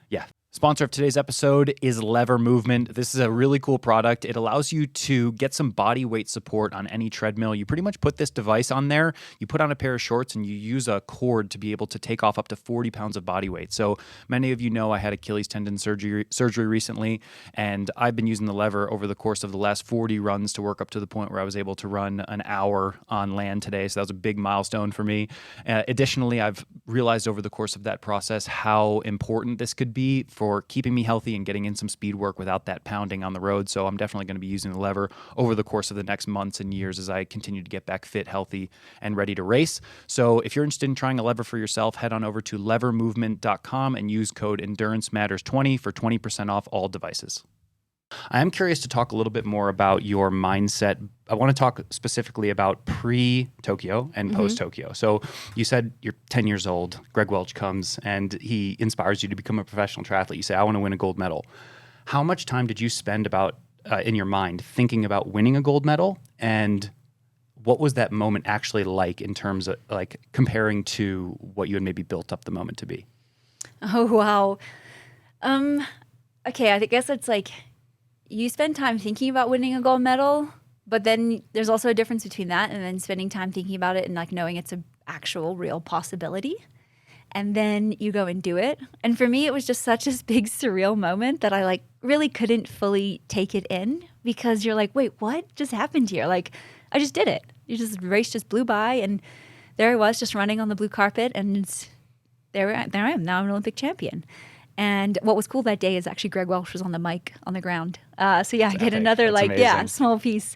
Yeah. Sponsor of today's episode is Lever Movement. This is a really cool product. It allows you to get some body weight support on any treadmill. You pretty much put this device on there, you put on a pair of shorts, and you use a cord to be able to take off up to 40 pounds of body weight. So many of you know I had Achilles tendon surgery recently, and I've been using the lever over the course of the last 40 runs to work up to the point where I was able to run an hour on land today. So that was a big milestone for me. Additionally, I've realized over the course of that process how important this could be for keeping me healthy and getting in some speed work without that pounding on the road. So I'm definitely going to be using the lever over the course of the next months and years as I continue to get back fit, healthy, and ready to race. So if you're interested in trying a lever for yourself, head on over to levermovement.com and use code EnduranceMatters20 for 20% off all devices. I am curious to talk a little bit more about your mindset. I want to talk specifically about pre-Tokyo and post-Tokyo. So you said you're 10 years old. Greg Welch comes and he inspires you to become a professional triathlete. You say, I want to win a gold medal. How much time did you spend in your mind thinking about winning a gold medal? And what was that moment actually like in terms of like comparing to what you had maybe built up the moment to be? Oh, wow. Okay, I guess it's like, you spend time thinking about winning a gold medal, but then there's also a difference between that and then spending time thinking about it and like knowing it's an actual real possibility. And then you go and do it. And for me, it was just such a big surreal moment that I like really couldn't fully take it in because you're like, wait, what just happened here? Like, I just did it. Race just blew by and there I was just running on the blue carpet and there I am. Now I'm an Olympic champion. And what was cool that day is actually Greg Welch was on the mic on the ground. So yeah, I get another small piece.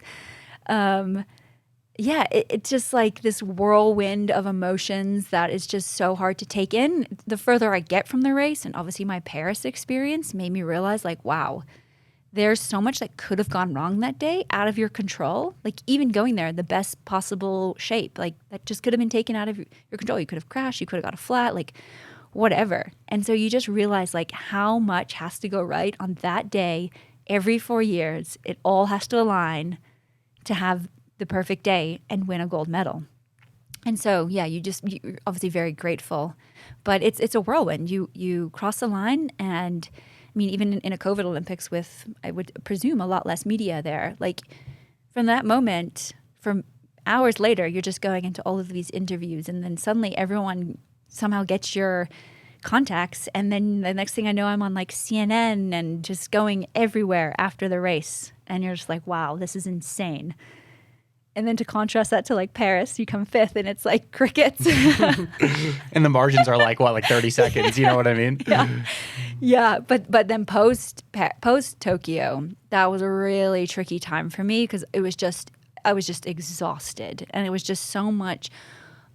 It's just like this whirlwind of emotions that is just so hard to take in. The further I get from the race, and obviously my Paris experience made me realize like, wow, there's so much that could have gone wrong that day out of your control. Like even going there, the best possible shape, like that just could have been taken out of your control. You could have crashed, you could have got a flat, like whatever. And so you just realize like how much has to go right on that day every 4 years. It all has to align to have the perfect day and win a gold medal. And so, yeah, you're obviously very grateful, but it's a whirlwind. You cross the line, and I mean, even in a COVID Olympics with, I would presume, a lot less media there. Like from that moment, from hours later, you're just going into all of these interviews, and then suddenly everyone somehow gets your contacts, and then the next thing I know, I'm on like CNN and just going everywhere after the race, and you're just like, wow, this is insane. And then to contrast that to like Paris, you come fifth and it's like crickets. And the margins are like, what, like 30 seconds? You know what I mean? Yeah. But then post Tokyo, that was a really tricky time for me because I was just exhausted. And it was just so much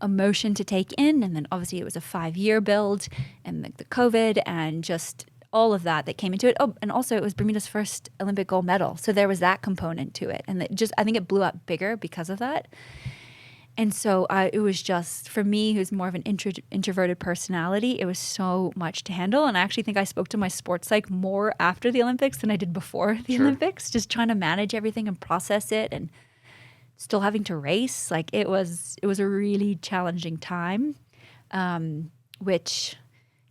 emotion to take in. And then obviously it was a 5-year build and the COVID and just all of that came into it. Oh, and also it was Bermuda's first Olympic gold medal. So there was that component to it. And I think it blew up bigger because of that. And so it was just, for me, who's more of an introverted personality, it was so much to handle. And I actually think I spoke to my sports psych more after the Olympics than I did before the Olympics, just trying to manage everything and process it and still having to race. Like it was a really challenging time, which...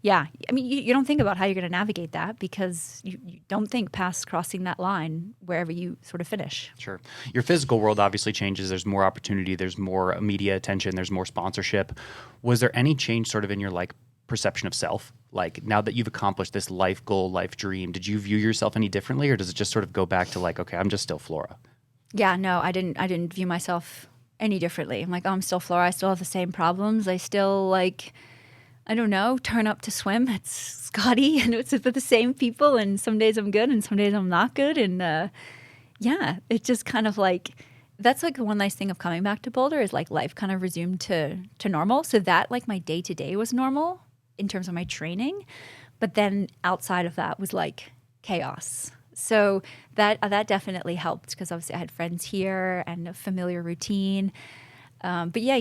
Yeah. I mean, you don't think about how you're going to navigate that because you don't think past crossing that line wherever you sort of finish. Sure. Your physical world obviously changes. There's more opportunity. There's more media attention. There's more sponsorship. Was there any change sort of in your like perception of self? Like now that you've accomplished this life goal, life dream, did you view yourself any differently or does it just sort of go back to like, okay, I'm just still Flora? Yeah, no, I didn't view myself any differently. I'm like, oh, I'm still Flora. I still have the same problems. I still like... I don't know, turn up to swim at Scotty and it's with the same people and some days I'm good and some days I'm not good. And yeah, it just kind of like, that's like the one nice thing of coming back to Boulder is like life kind of resumed to normal. So that like my day to day was normal in terms of my training. But then outside of that was like chaos. So that definitely helped because obviously I had friends here and a familiar routine. But yeah,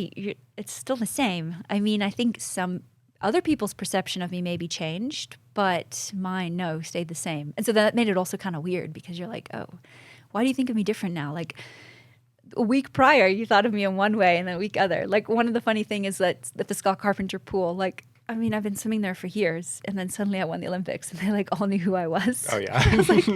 it's still the same. I mean, I think some other people's perception of me maybe changed, but mine, no, stayed the same. And so that made it also kind of weird because you're like, oh, why do you think of me different now? Like a week prior, you thought of me in one way and then a week other. Like one of the funny things is that at the Scott Carpenter pool, like, I mean, I've been swimming there for years and then suddenly I won the Olympics and they like all knew who I was. Oh yeah. I was like,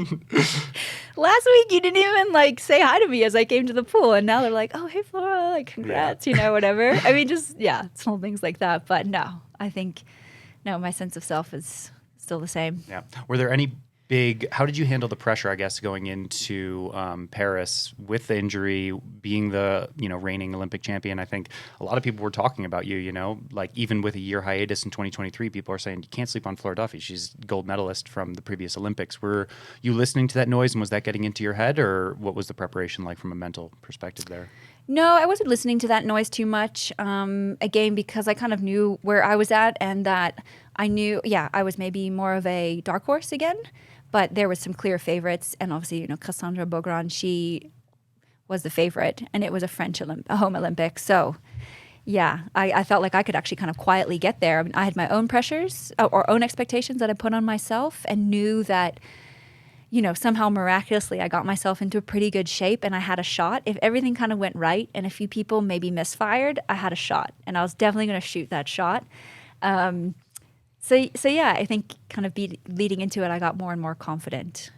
last week you didn't even like say hi to me as I came to the pool. And now they're like, oh, hey Flora, like congrats, you know, whatever. I mean, just, yeah, small things like that. But no, I think, no, my sense of self is still the same. Yeah. Were there any how did you handle the pressure, I guess, going into Paris with the injury, being the, reigning Olympic champion? I think a lot of people were talking about you, like even with a year hiatus in 2023, people are saying you can't sleep on Flora Duffy. She's gold medalist from the previous Olympics. Were you listening to that noise and was that getting into your head or what was the preparation like from a mental perspective there? No, I wasn't listening to that noise too much, again, because I kind of knew where I was at and that I knew, I was maybe more of a dark horse again, but there was some clear favorites. And obviously, Cassandra Beaugrand, she was the favorite and it was a home Olympic. So yeah, I felt like I could actually kind of quietly get there. I mean, I had my own pressures or own expectations that I put on myself and knew that somehow miraculously I got myself into a pretty good shape and I had a shot. If everything kind of went right and a few people maybe misfired, I had a shot and I was definitely going to shoot that shot. So yeah, I think kind of leading into it, I got more and more confident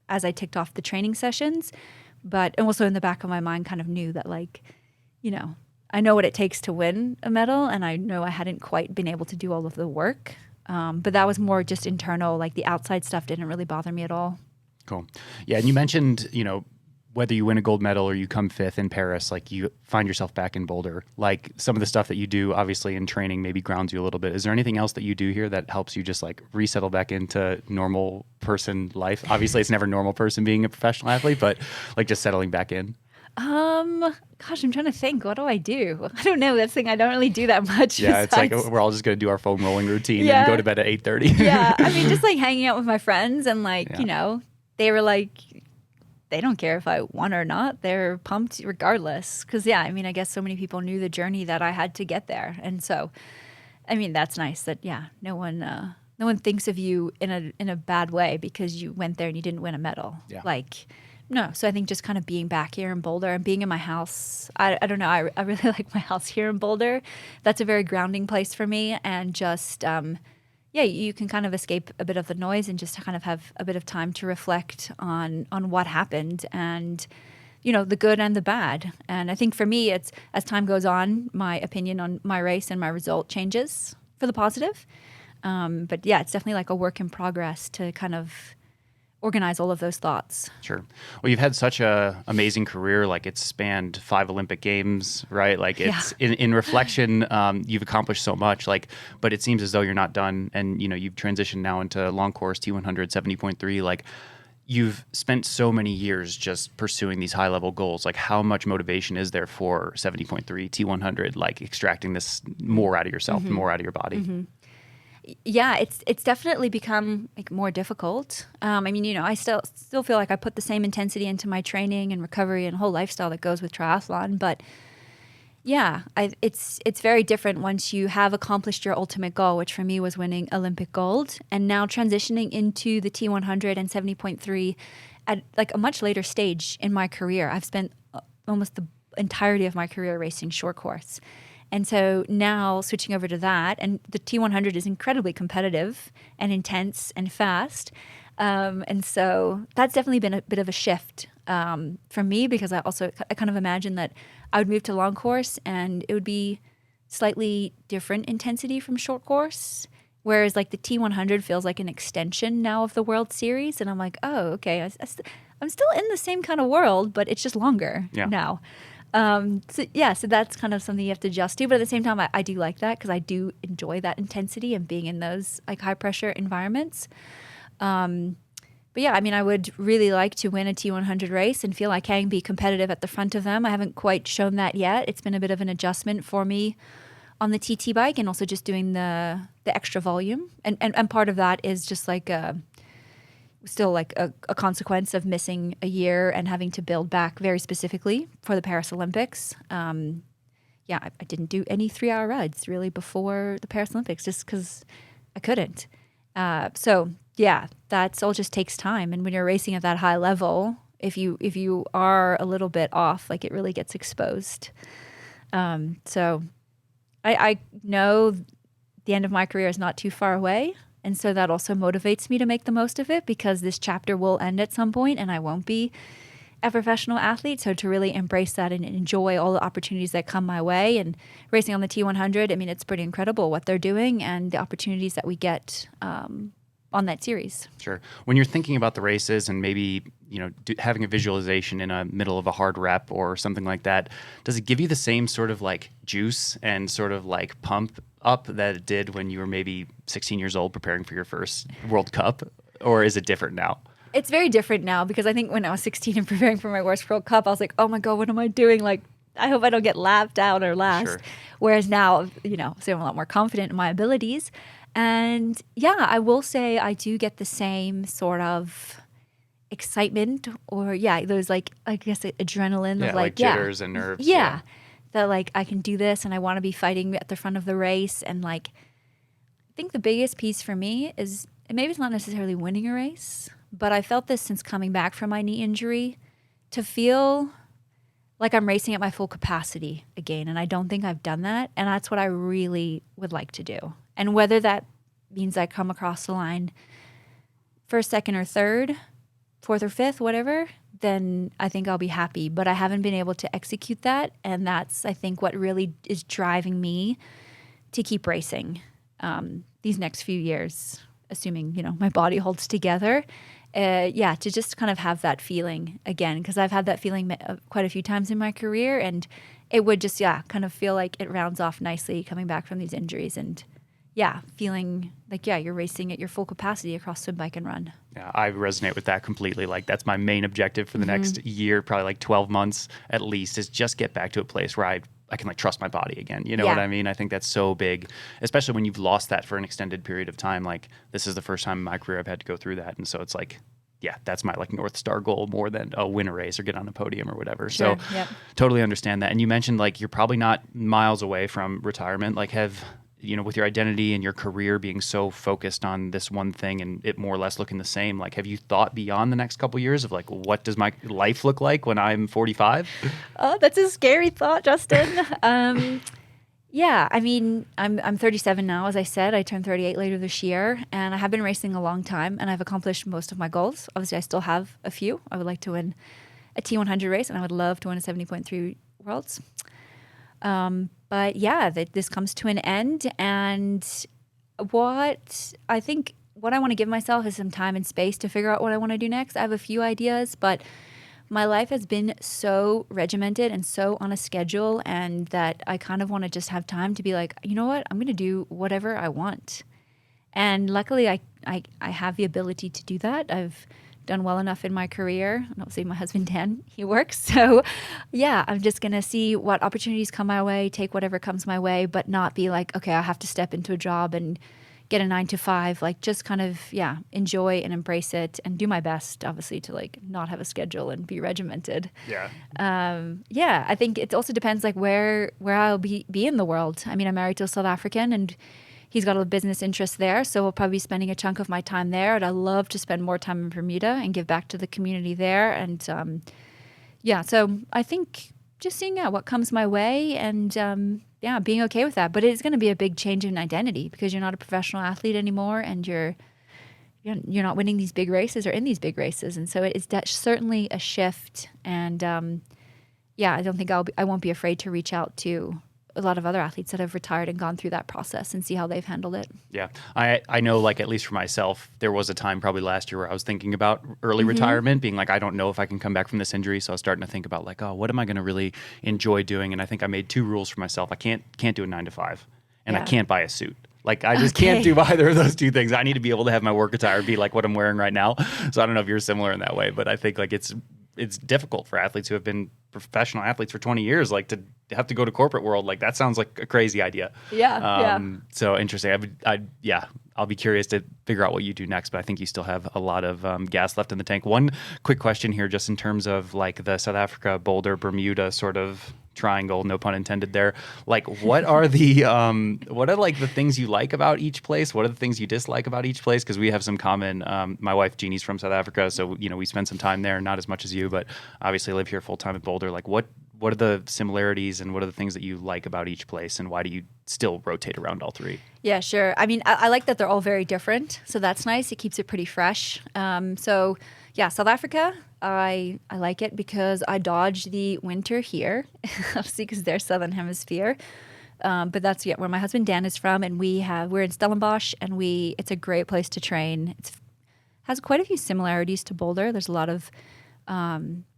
as I ticked off the training sessions. But also in the back of my mind kind of knew that I know what it takes to win a medal and I know I hadn't quite been able to do all of the work. But that was more just internal, like the outside stuff didn't really bother me at all. Cool. Yeah, and you mentioned, whether you win a gold medal or you come fifth in Paris, like you find yourself back in Boulder. Like some of the stuff that you do, obviously in training, maybe grounds you a little bit. Is there anything else that you do here that helps you just like resettle back into normal person life? Obviously, it's never normal person being a professional athlete, but like just settling back in. Gosh, I'm trying to think. What do? I don't know. That's the thing. I don't really do that much. Yeah, it's like we're all just going to do our foam rolling routine and go to bed at 8:30. Yeah, I mean, just like hanging out with my friends and like, they were like, they don't care if I won or not. They're pumped regardless. Because, I mean, I guess so many people knew the journey that I had to get there. And so, I mean, that's nice that, no one thinks of you in a bad way because you went there and you didn't win a medal. Yeah. Like, no. So I think just kind of being back here in Boulder and being in my house, I don't know. I really like my house here in Boulder. That's a very grounding place for me. And just, you can kind of escape a bit of the noise and just kind of have a bit of time to reflect on what happened and, the good and the bad. And I think for me, it's as time goes on, my opinion on my race and my result changes for the positive. But yeah, it's definitely like a work in progress to kind of organize all of those thoughts. Sure. Well, you've had such a amazing career. Like it's spanned 5 Olympic Games, right? Like it's in reflection, you've accomplished so much. Like, but it seems as though you're not done. And you've transitioned now into long course T100 70.3. Like, you've spent so many years just pursuing these high level goals. Like, how much motivation is there for 70.3 T100, like extracting this more out of yourself, more out of your body? Yeah, it's definitely become like more difficult. I mean, you know, I still feel like I put the same intensity into my training and recovery and whole lifestyle that goes with triathlon, but yeah, it's very different once you have accomplished your ultimate goal, which for me was winning Olympic gold, and now transitioning into the T100 and 70.3 at like a much later stage in my career. I've spent almost the entirety of my career racing short course. And so now switching over to that, and the T100 is incredibly competitive and intense and fast. And so that's definitely been a bit of a shift for me, because I kind of imagine that I would move to long course and it would be slightly different intensity from short course. Whereas like the T100 feels like an extension now of the World Series. And I'm like, oh, okay, I'm still in the same kind of world, but it's just longer now. So that's kind of something you have to adjust to. But at the same time, I do like that, because I do enjoy that intensity and being in those like high pressure environments. But yeah, I mean, I would really like to win a T100 race and feel I can be competitive at the front of them. I haven't quite shown that yet. It's been a bit of an adjustment for me on the TT bike, and also just doing the extra volume. And part of that is just like still like a consequence of missing a year and having to build back very specifically for the Paris Olympics. I didn't do any 3-hour rides really before the Paris Olympics, just because I couldn't. That's all just takes time. And when you're racing at that high level, if you are a little bit off, like it really gets exposed. So I know the end of my career is not too far away. And so that also motivates me to make the most of it, because this chapter will end at some point and I won't be a professional athlete. So to really embrace that and enjoy all the opportunities that come my way, and racing on the T100, I mean, it's pretty incredible what they're doing and the opportunities that we get on that series. Sure. When you're thinking about the races and maybe, you know, having a visualization in a middle of a hard rep or something like that, does it give you the same sort of like juice and sort of like pump up that it did when you were maybe 16 years old preparing for your first World Cup? Or is it different now? It's very different now, because I think when I was 16 and preparing for my worst World Cup, I was like, oh my God, what am I doing? Like, I hope I don't get lapped out or last. Sure. Whereas now, you know, so I'm a lot more confident in my abilities. And yeah, I will say I do get the same sort of excitement, or those like, I guess adrenaline of like jitters and nerves. Yeah. That like I can do this and I want to be fighting at the front of the race. And like, I think the biggest piece for me is, and maybe it's not necessarily winning a race, but I felt this since coming back from my knee injury, to feel like I'm racing at my full capacity again. And I don't think I've done that. And that's what I really would like to do. And whether that means I come across the line first, second, or third, fourth or fifth, whatever, then I think I'll be happy. But I haven't been able to execute that. And that's, I think, what really is driving me to keep racing these next few years, assuming, you know, my body holds together. To just kind of have that feeling again, because I've had that feeling quite a few times in my career, and it would just, kind of feel like it rounds off nicely coming back from these injuries, and feeling like, you're racing at your full capacity across swim, bike, and run. Yeah, I resonate with that completely. Like, that's my main objective for the next year, probably like 12 months at least, is just get back to a place where I can like trust my body again. You know what I mean? I think that's so big, especially when you've lost that for an extended period of time. Like, this is the first time in my career I've had to go through that. And so it's like, that's my like North Star goal more than win a race or get on a podium or whatever. Sure, so totally understand that. And you mentioned like you're probably not miles away from retirement. Like, with your identity and your career being so focused on this one thing and it more or less looking the same, like, have you thought beyond the next couple of years of like, what does my life look like when I'm 45? Oh, that's a scary thought, Justin. I mean, I'm 37 now. As I said, I turn 38 later this year, and I have been racing a long time, and I've accomplished most of my goals. Obviously, I still have a few. I would like to win a T100 race, and I would love to win a 70.3 Worlds. But this comes to an end, and what I want to give myself is some time and space to figure out what I want to do next. I have a few ideas, but my life has been so regimented and so on a schedule, and that I kind of want to just have time to be like, you know what, I'm going to do whatever I want. And luckily I have the ability to do that. I've done well enough in my career. And obviously my husband, Dan, he works. So yeah, I'm just going to see what opportunities come my way, take whatever comes my way, but not be like, okay, I have to step into a job and get a 9 to 5, like just kind of, enjoy and embrace it and do my best, obviously, to like not have a schedule and be regimented. Yeah. I think it also depends like where I'll be in the world. I mean, I'm married to a South African and he's got a business interest there. So we'll probably be spending a chunk of my time there. And I love to spend more time in Bermuda and give back to the community there. And so I think just seeing what comes my way and being okay with that. But it's going to be a big change in identity because you're not a professional athlete anymore and you're not winning these big races or in these big races. And so it's certainly a shift. And I don't think I won't be afraid to reach out to a lot of other athletes that have retired and gone through that process and see how they've handled it. Yeah. I know, like, at least for myself, there was a time probably last year where I was thinking about early retirement, being like, I don't know if I can come back from this injury. So I was starting to think about like, oh, what am I going to really enjoy doing? And I think I made 2 rules for myself. I can't do a 9 to 5 and I can't buy a suit. Like, I just can't do either of those 2 things. I need to be able to have my work attire be like what I'm wearing right now. So I don't know if you're similar in that way, but I think like it's difficult for athletes who have been professional athletes for 20 years, like to have to go to corporate world. Like that sounds like a crazy idea. So interesting. I'll be curious to figure out what you do next, but I think you still have a lot of gas left in the tank. One quick question here, just in terms of like the South Africa, Boulder, Bermuda sort of triangle, no pun intended there. Like what are the like the things you like about each place? What are the things you dislike about each place? Because we have some common, my wife Jeannie's from South Africa, so we spend some time there, not as much as you, but obviously live here full time at Boulder. Like what are the similarities and what are the things that you like about each place, and why do you still rotate around all 3? Yeah, sure. I mean, I like that they're all very different, so that's nice. It keeps it pretty fresh. South Africa, I like it because I dodge the winter here, obviously because they're Southern Hemisphere. But that's where my husband Dan is from, and we're in Stellenbosch, and it's a great place to train. It has quite a few similarities to Boulder. There's a lot of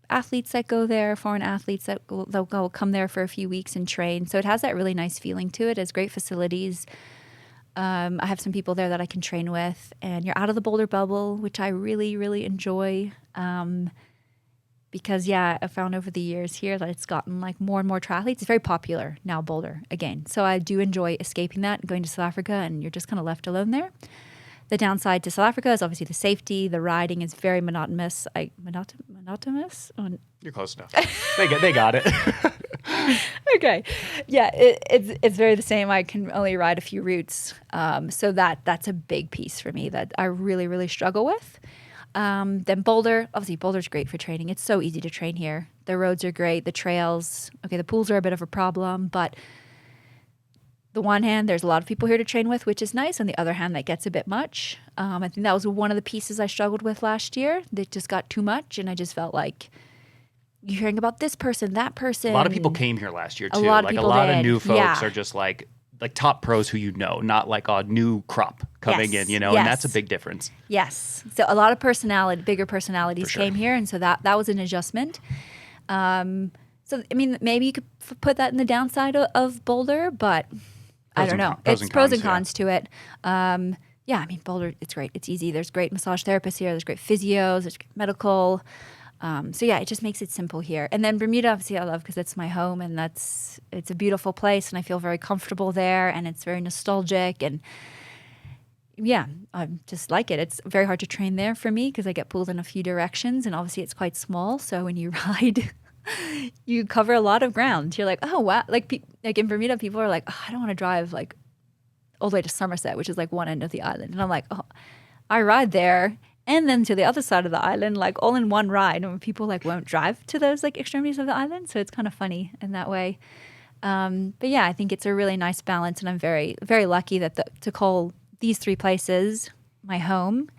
athletes that go there, foreign athletes that will come there for a few weeks and train. So it has that really nice feeling to it. It has great facilities. I have some people there that I can train with, and you're out of the Boulder bubble, which I really, really enjoy. Because I found over the years here that it's gotten like more and more triathletes. It's very popular now, Boulder, again. So I do enjoy escaping that and going to South Africa, and you're just kind of left alone there. The downside to South Africa is obviously the safety. The riding is very monotonous. Monotonous? Oh, you're close enough. They got it. Okay. Yeah, it's very the same. I can only ride a few routes. So that's a big piece for me that I really, really struggle with. Then Boulder, obviously Boulder's great for training. It's so easy to train here. The roads are great. The trails, the pools are a bit of a problem, but the one hand, there's a lot of people here to train with, which is nice. On the other hand, that gets a bit much. I think that was one of the pieces I struggled with last year. That just got too much, and I just felt like you're hearing about this person, that person. A lot of people came here last year too. A lot of of new folks are just like top pros who not like a new crop coming in, and that's a big difference. Yes. So a lot of bigger personalities came here, and so that was an adjustment. So I mean, maybe you could put that in the downside of Boulder, but I don't know. It's pros and cons to it. I mean, Boulder, it's great. It's easy. There's great massage therapists here. There's great physios. There's medical. It just makes it simple here. And then Bermuda, obviously, I love because it's my home, and it's a beautiful place, and I feel very comfortable there, and it's very nostalgic, and I just like it. It's very hard to train there for me because I get pulled in a few directions, and obviously it's quite small. So when you ride, you cover a lot of ground. You're like, oh wow! Like in Bermuda, people are like, oh, I don't want to drive like all the way to Somerset, which is like one end of the island, and I'm like, oh, I ride there. And then to the other side of the island, like all in one ride. And people like won't drive to those like extremities of the island. So it's kind of funny in that way. I think it's a really nice balance. And I'm very, very lucky to call these 3 places my home.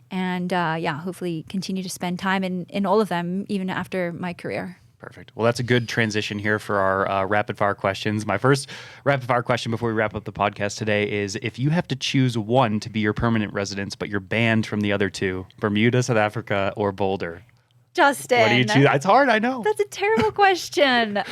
And hopefully continue to spend time in all of them, even after my career. Perfect. Well, that's a good transition here for our rapid fire questions. My first rapid fire question before we wrap up the podcast today is, if you have to choose one to be your permanent residence, but you're banned from the other 2, Bermuda, South Africa, or Boulder, Justin, what do you choose? It's hard, I know. That's a terrible question.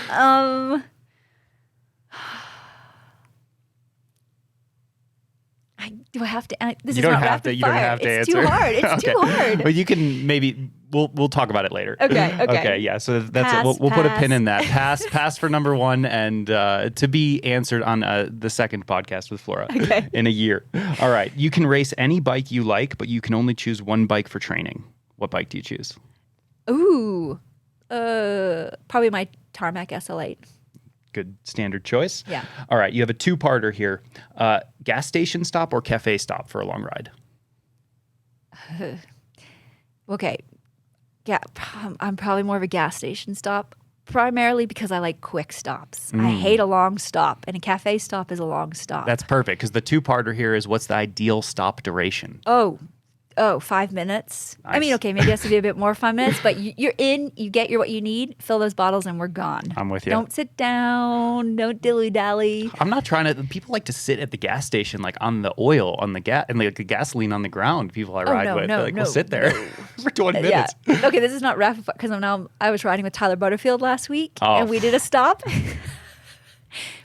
Do I have to? This You is don't not have rapid to. You don't fire. have to It's answer. too hard. It's Okay. too hard. But you can maybe we'll talk about it later. Okay. Okay. Yeah. So that's Pass, we'll put a pin pass. in that. Pass for number one, and to be answered on the second podcast with Flora Okay. in a year. All right. You can race any bike you like, but you can only choose one bike for training. What bike do you choose? Ooh, probably my Tarmac SL8. Good standard choice. Yeah. All right. You have a two-parter here. Gas station stop or cafe stop for a long ride? Okay. Yeah, I'm probably more of a gas station stop, primarily because I like quick stops. I hate a long stop, and a cafe stop is a long stop. That's perfect because the two-parter here is what's the ideal stop duration? Oh, 5 minutes. I mean, Nice. okay, maybe it has to be a bit more 5 minutes, but you're in, you get what you need, fill those bottles, and we're gone. I'm with you. Don't sit down, don't dilly-dally. I'm not trying to. People like to sit at the gas station, like on the oil, on the gas, and like the gasoline on the ground. People I ride with, they're like, we'll sit there for 20 minutes. Yeah. Okay, this is not rapid fire because I was riding with Tyler Butterfield last week, Oh. and we did a stop.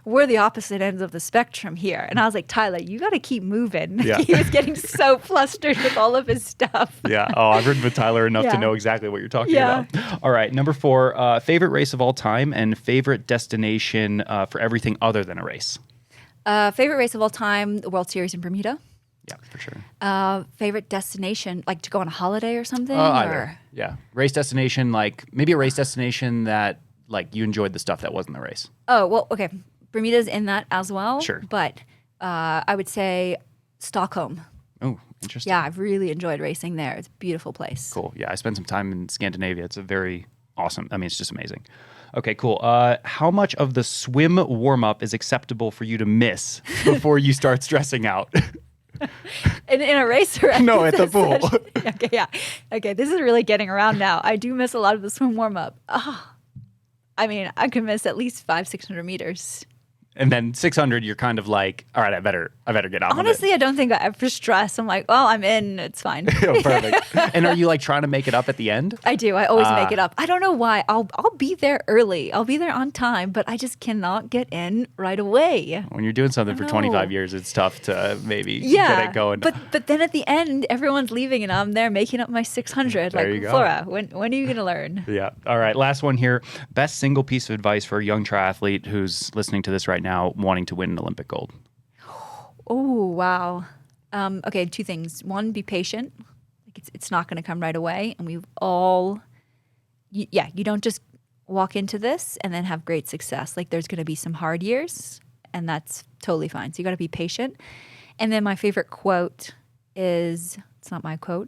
We're the opposite ends of the spectrum here. And I was like, Tyler, you got to keep moving. Yeah. He was getting so flustered with all of his stuff. Yeah. Oh, I've ridden with Tyler enough to Yeah. know exactly what you're talking Yeah. about. All right. Number 4, favorite race of all time and favorite destination for everything other than a race. Favorite race of all time, the World Series in Bermuda. Yeah, for sure. Favorite destination, like to go on a holiday or something? Either. Or? Yeah. Race destination, like maybe a race destination that like you enjoyed the stuff that wasn't the race. Oh, well, okay. Bermuda's in that as well. Sure. But I would say Stockholm. Oh, interesting. Yeah, I've really enjoyed racing there. It's a beautiful place. Cool. Yeah, I spent some time in Scandinavia. It's a very awesome. I mean, it's just amazing. Okay, cool. How much of the swim warm up is acceptable for you to miss before you start stressing out? In a race or No, at the pool. Okay, yeah. Okay, this is really getting around now. I do miss a lot of the swim warm up. I mean, I could miss at least 500-600 meters. And then 600, you're kind of like, all right, I better get on Honestly, I don't think I ever stress. I'm like, well, I'm in. It's fine. with it. Oh, perfect. And are you like trying to make it up at the end? I do. I always make it up. I don't know why. I'll be there early. I'll be there on time, but I just cannot get in right away. When you're doing something for 25 years, it's tough to maybe get it going. But then at the end, everyone's leaving and I'm there making up my 600. There like, you go. Flora, when are you going to learn? Yeah. All right. Last one here. Best single piece of advice for a young triathlete who's listening to this right now, wanting to win an Olympic gold. Oh, wow. Okay, 2 things. One, be patient. Like it's not going to come right away. And we've all, you don't just walk into this and then have great success. Like there's going to be some hard years and that's totally fine. So you got to be patient. And then my favorite quote is, it's not my quote.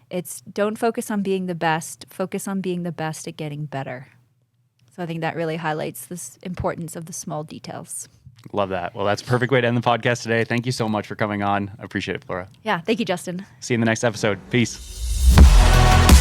It's don't focus on being the best, focus on being the best at getting better. So I think that really highlights this importance of the small details. Love that. Well, that's a perfect way to end the podcast today. Thank you so much for coming on. I appreciate it, Flora. Yeah. Thank you, Justin. See you in the next episode. Peace.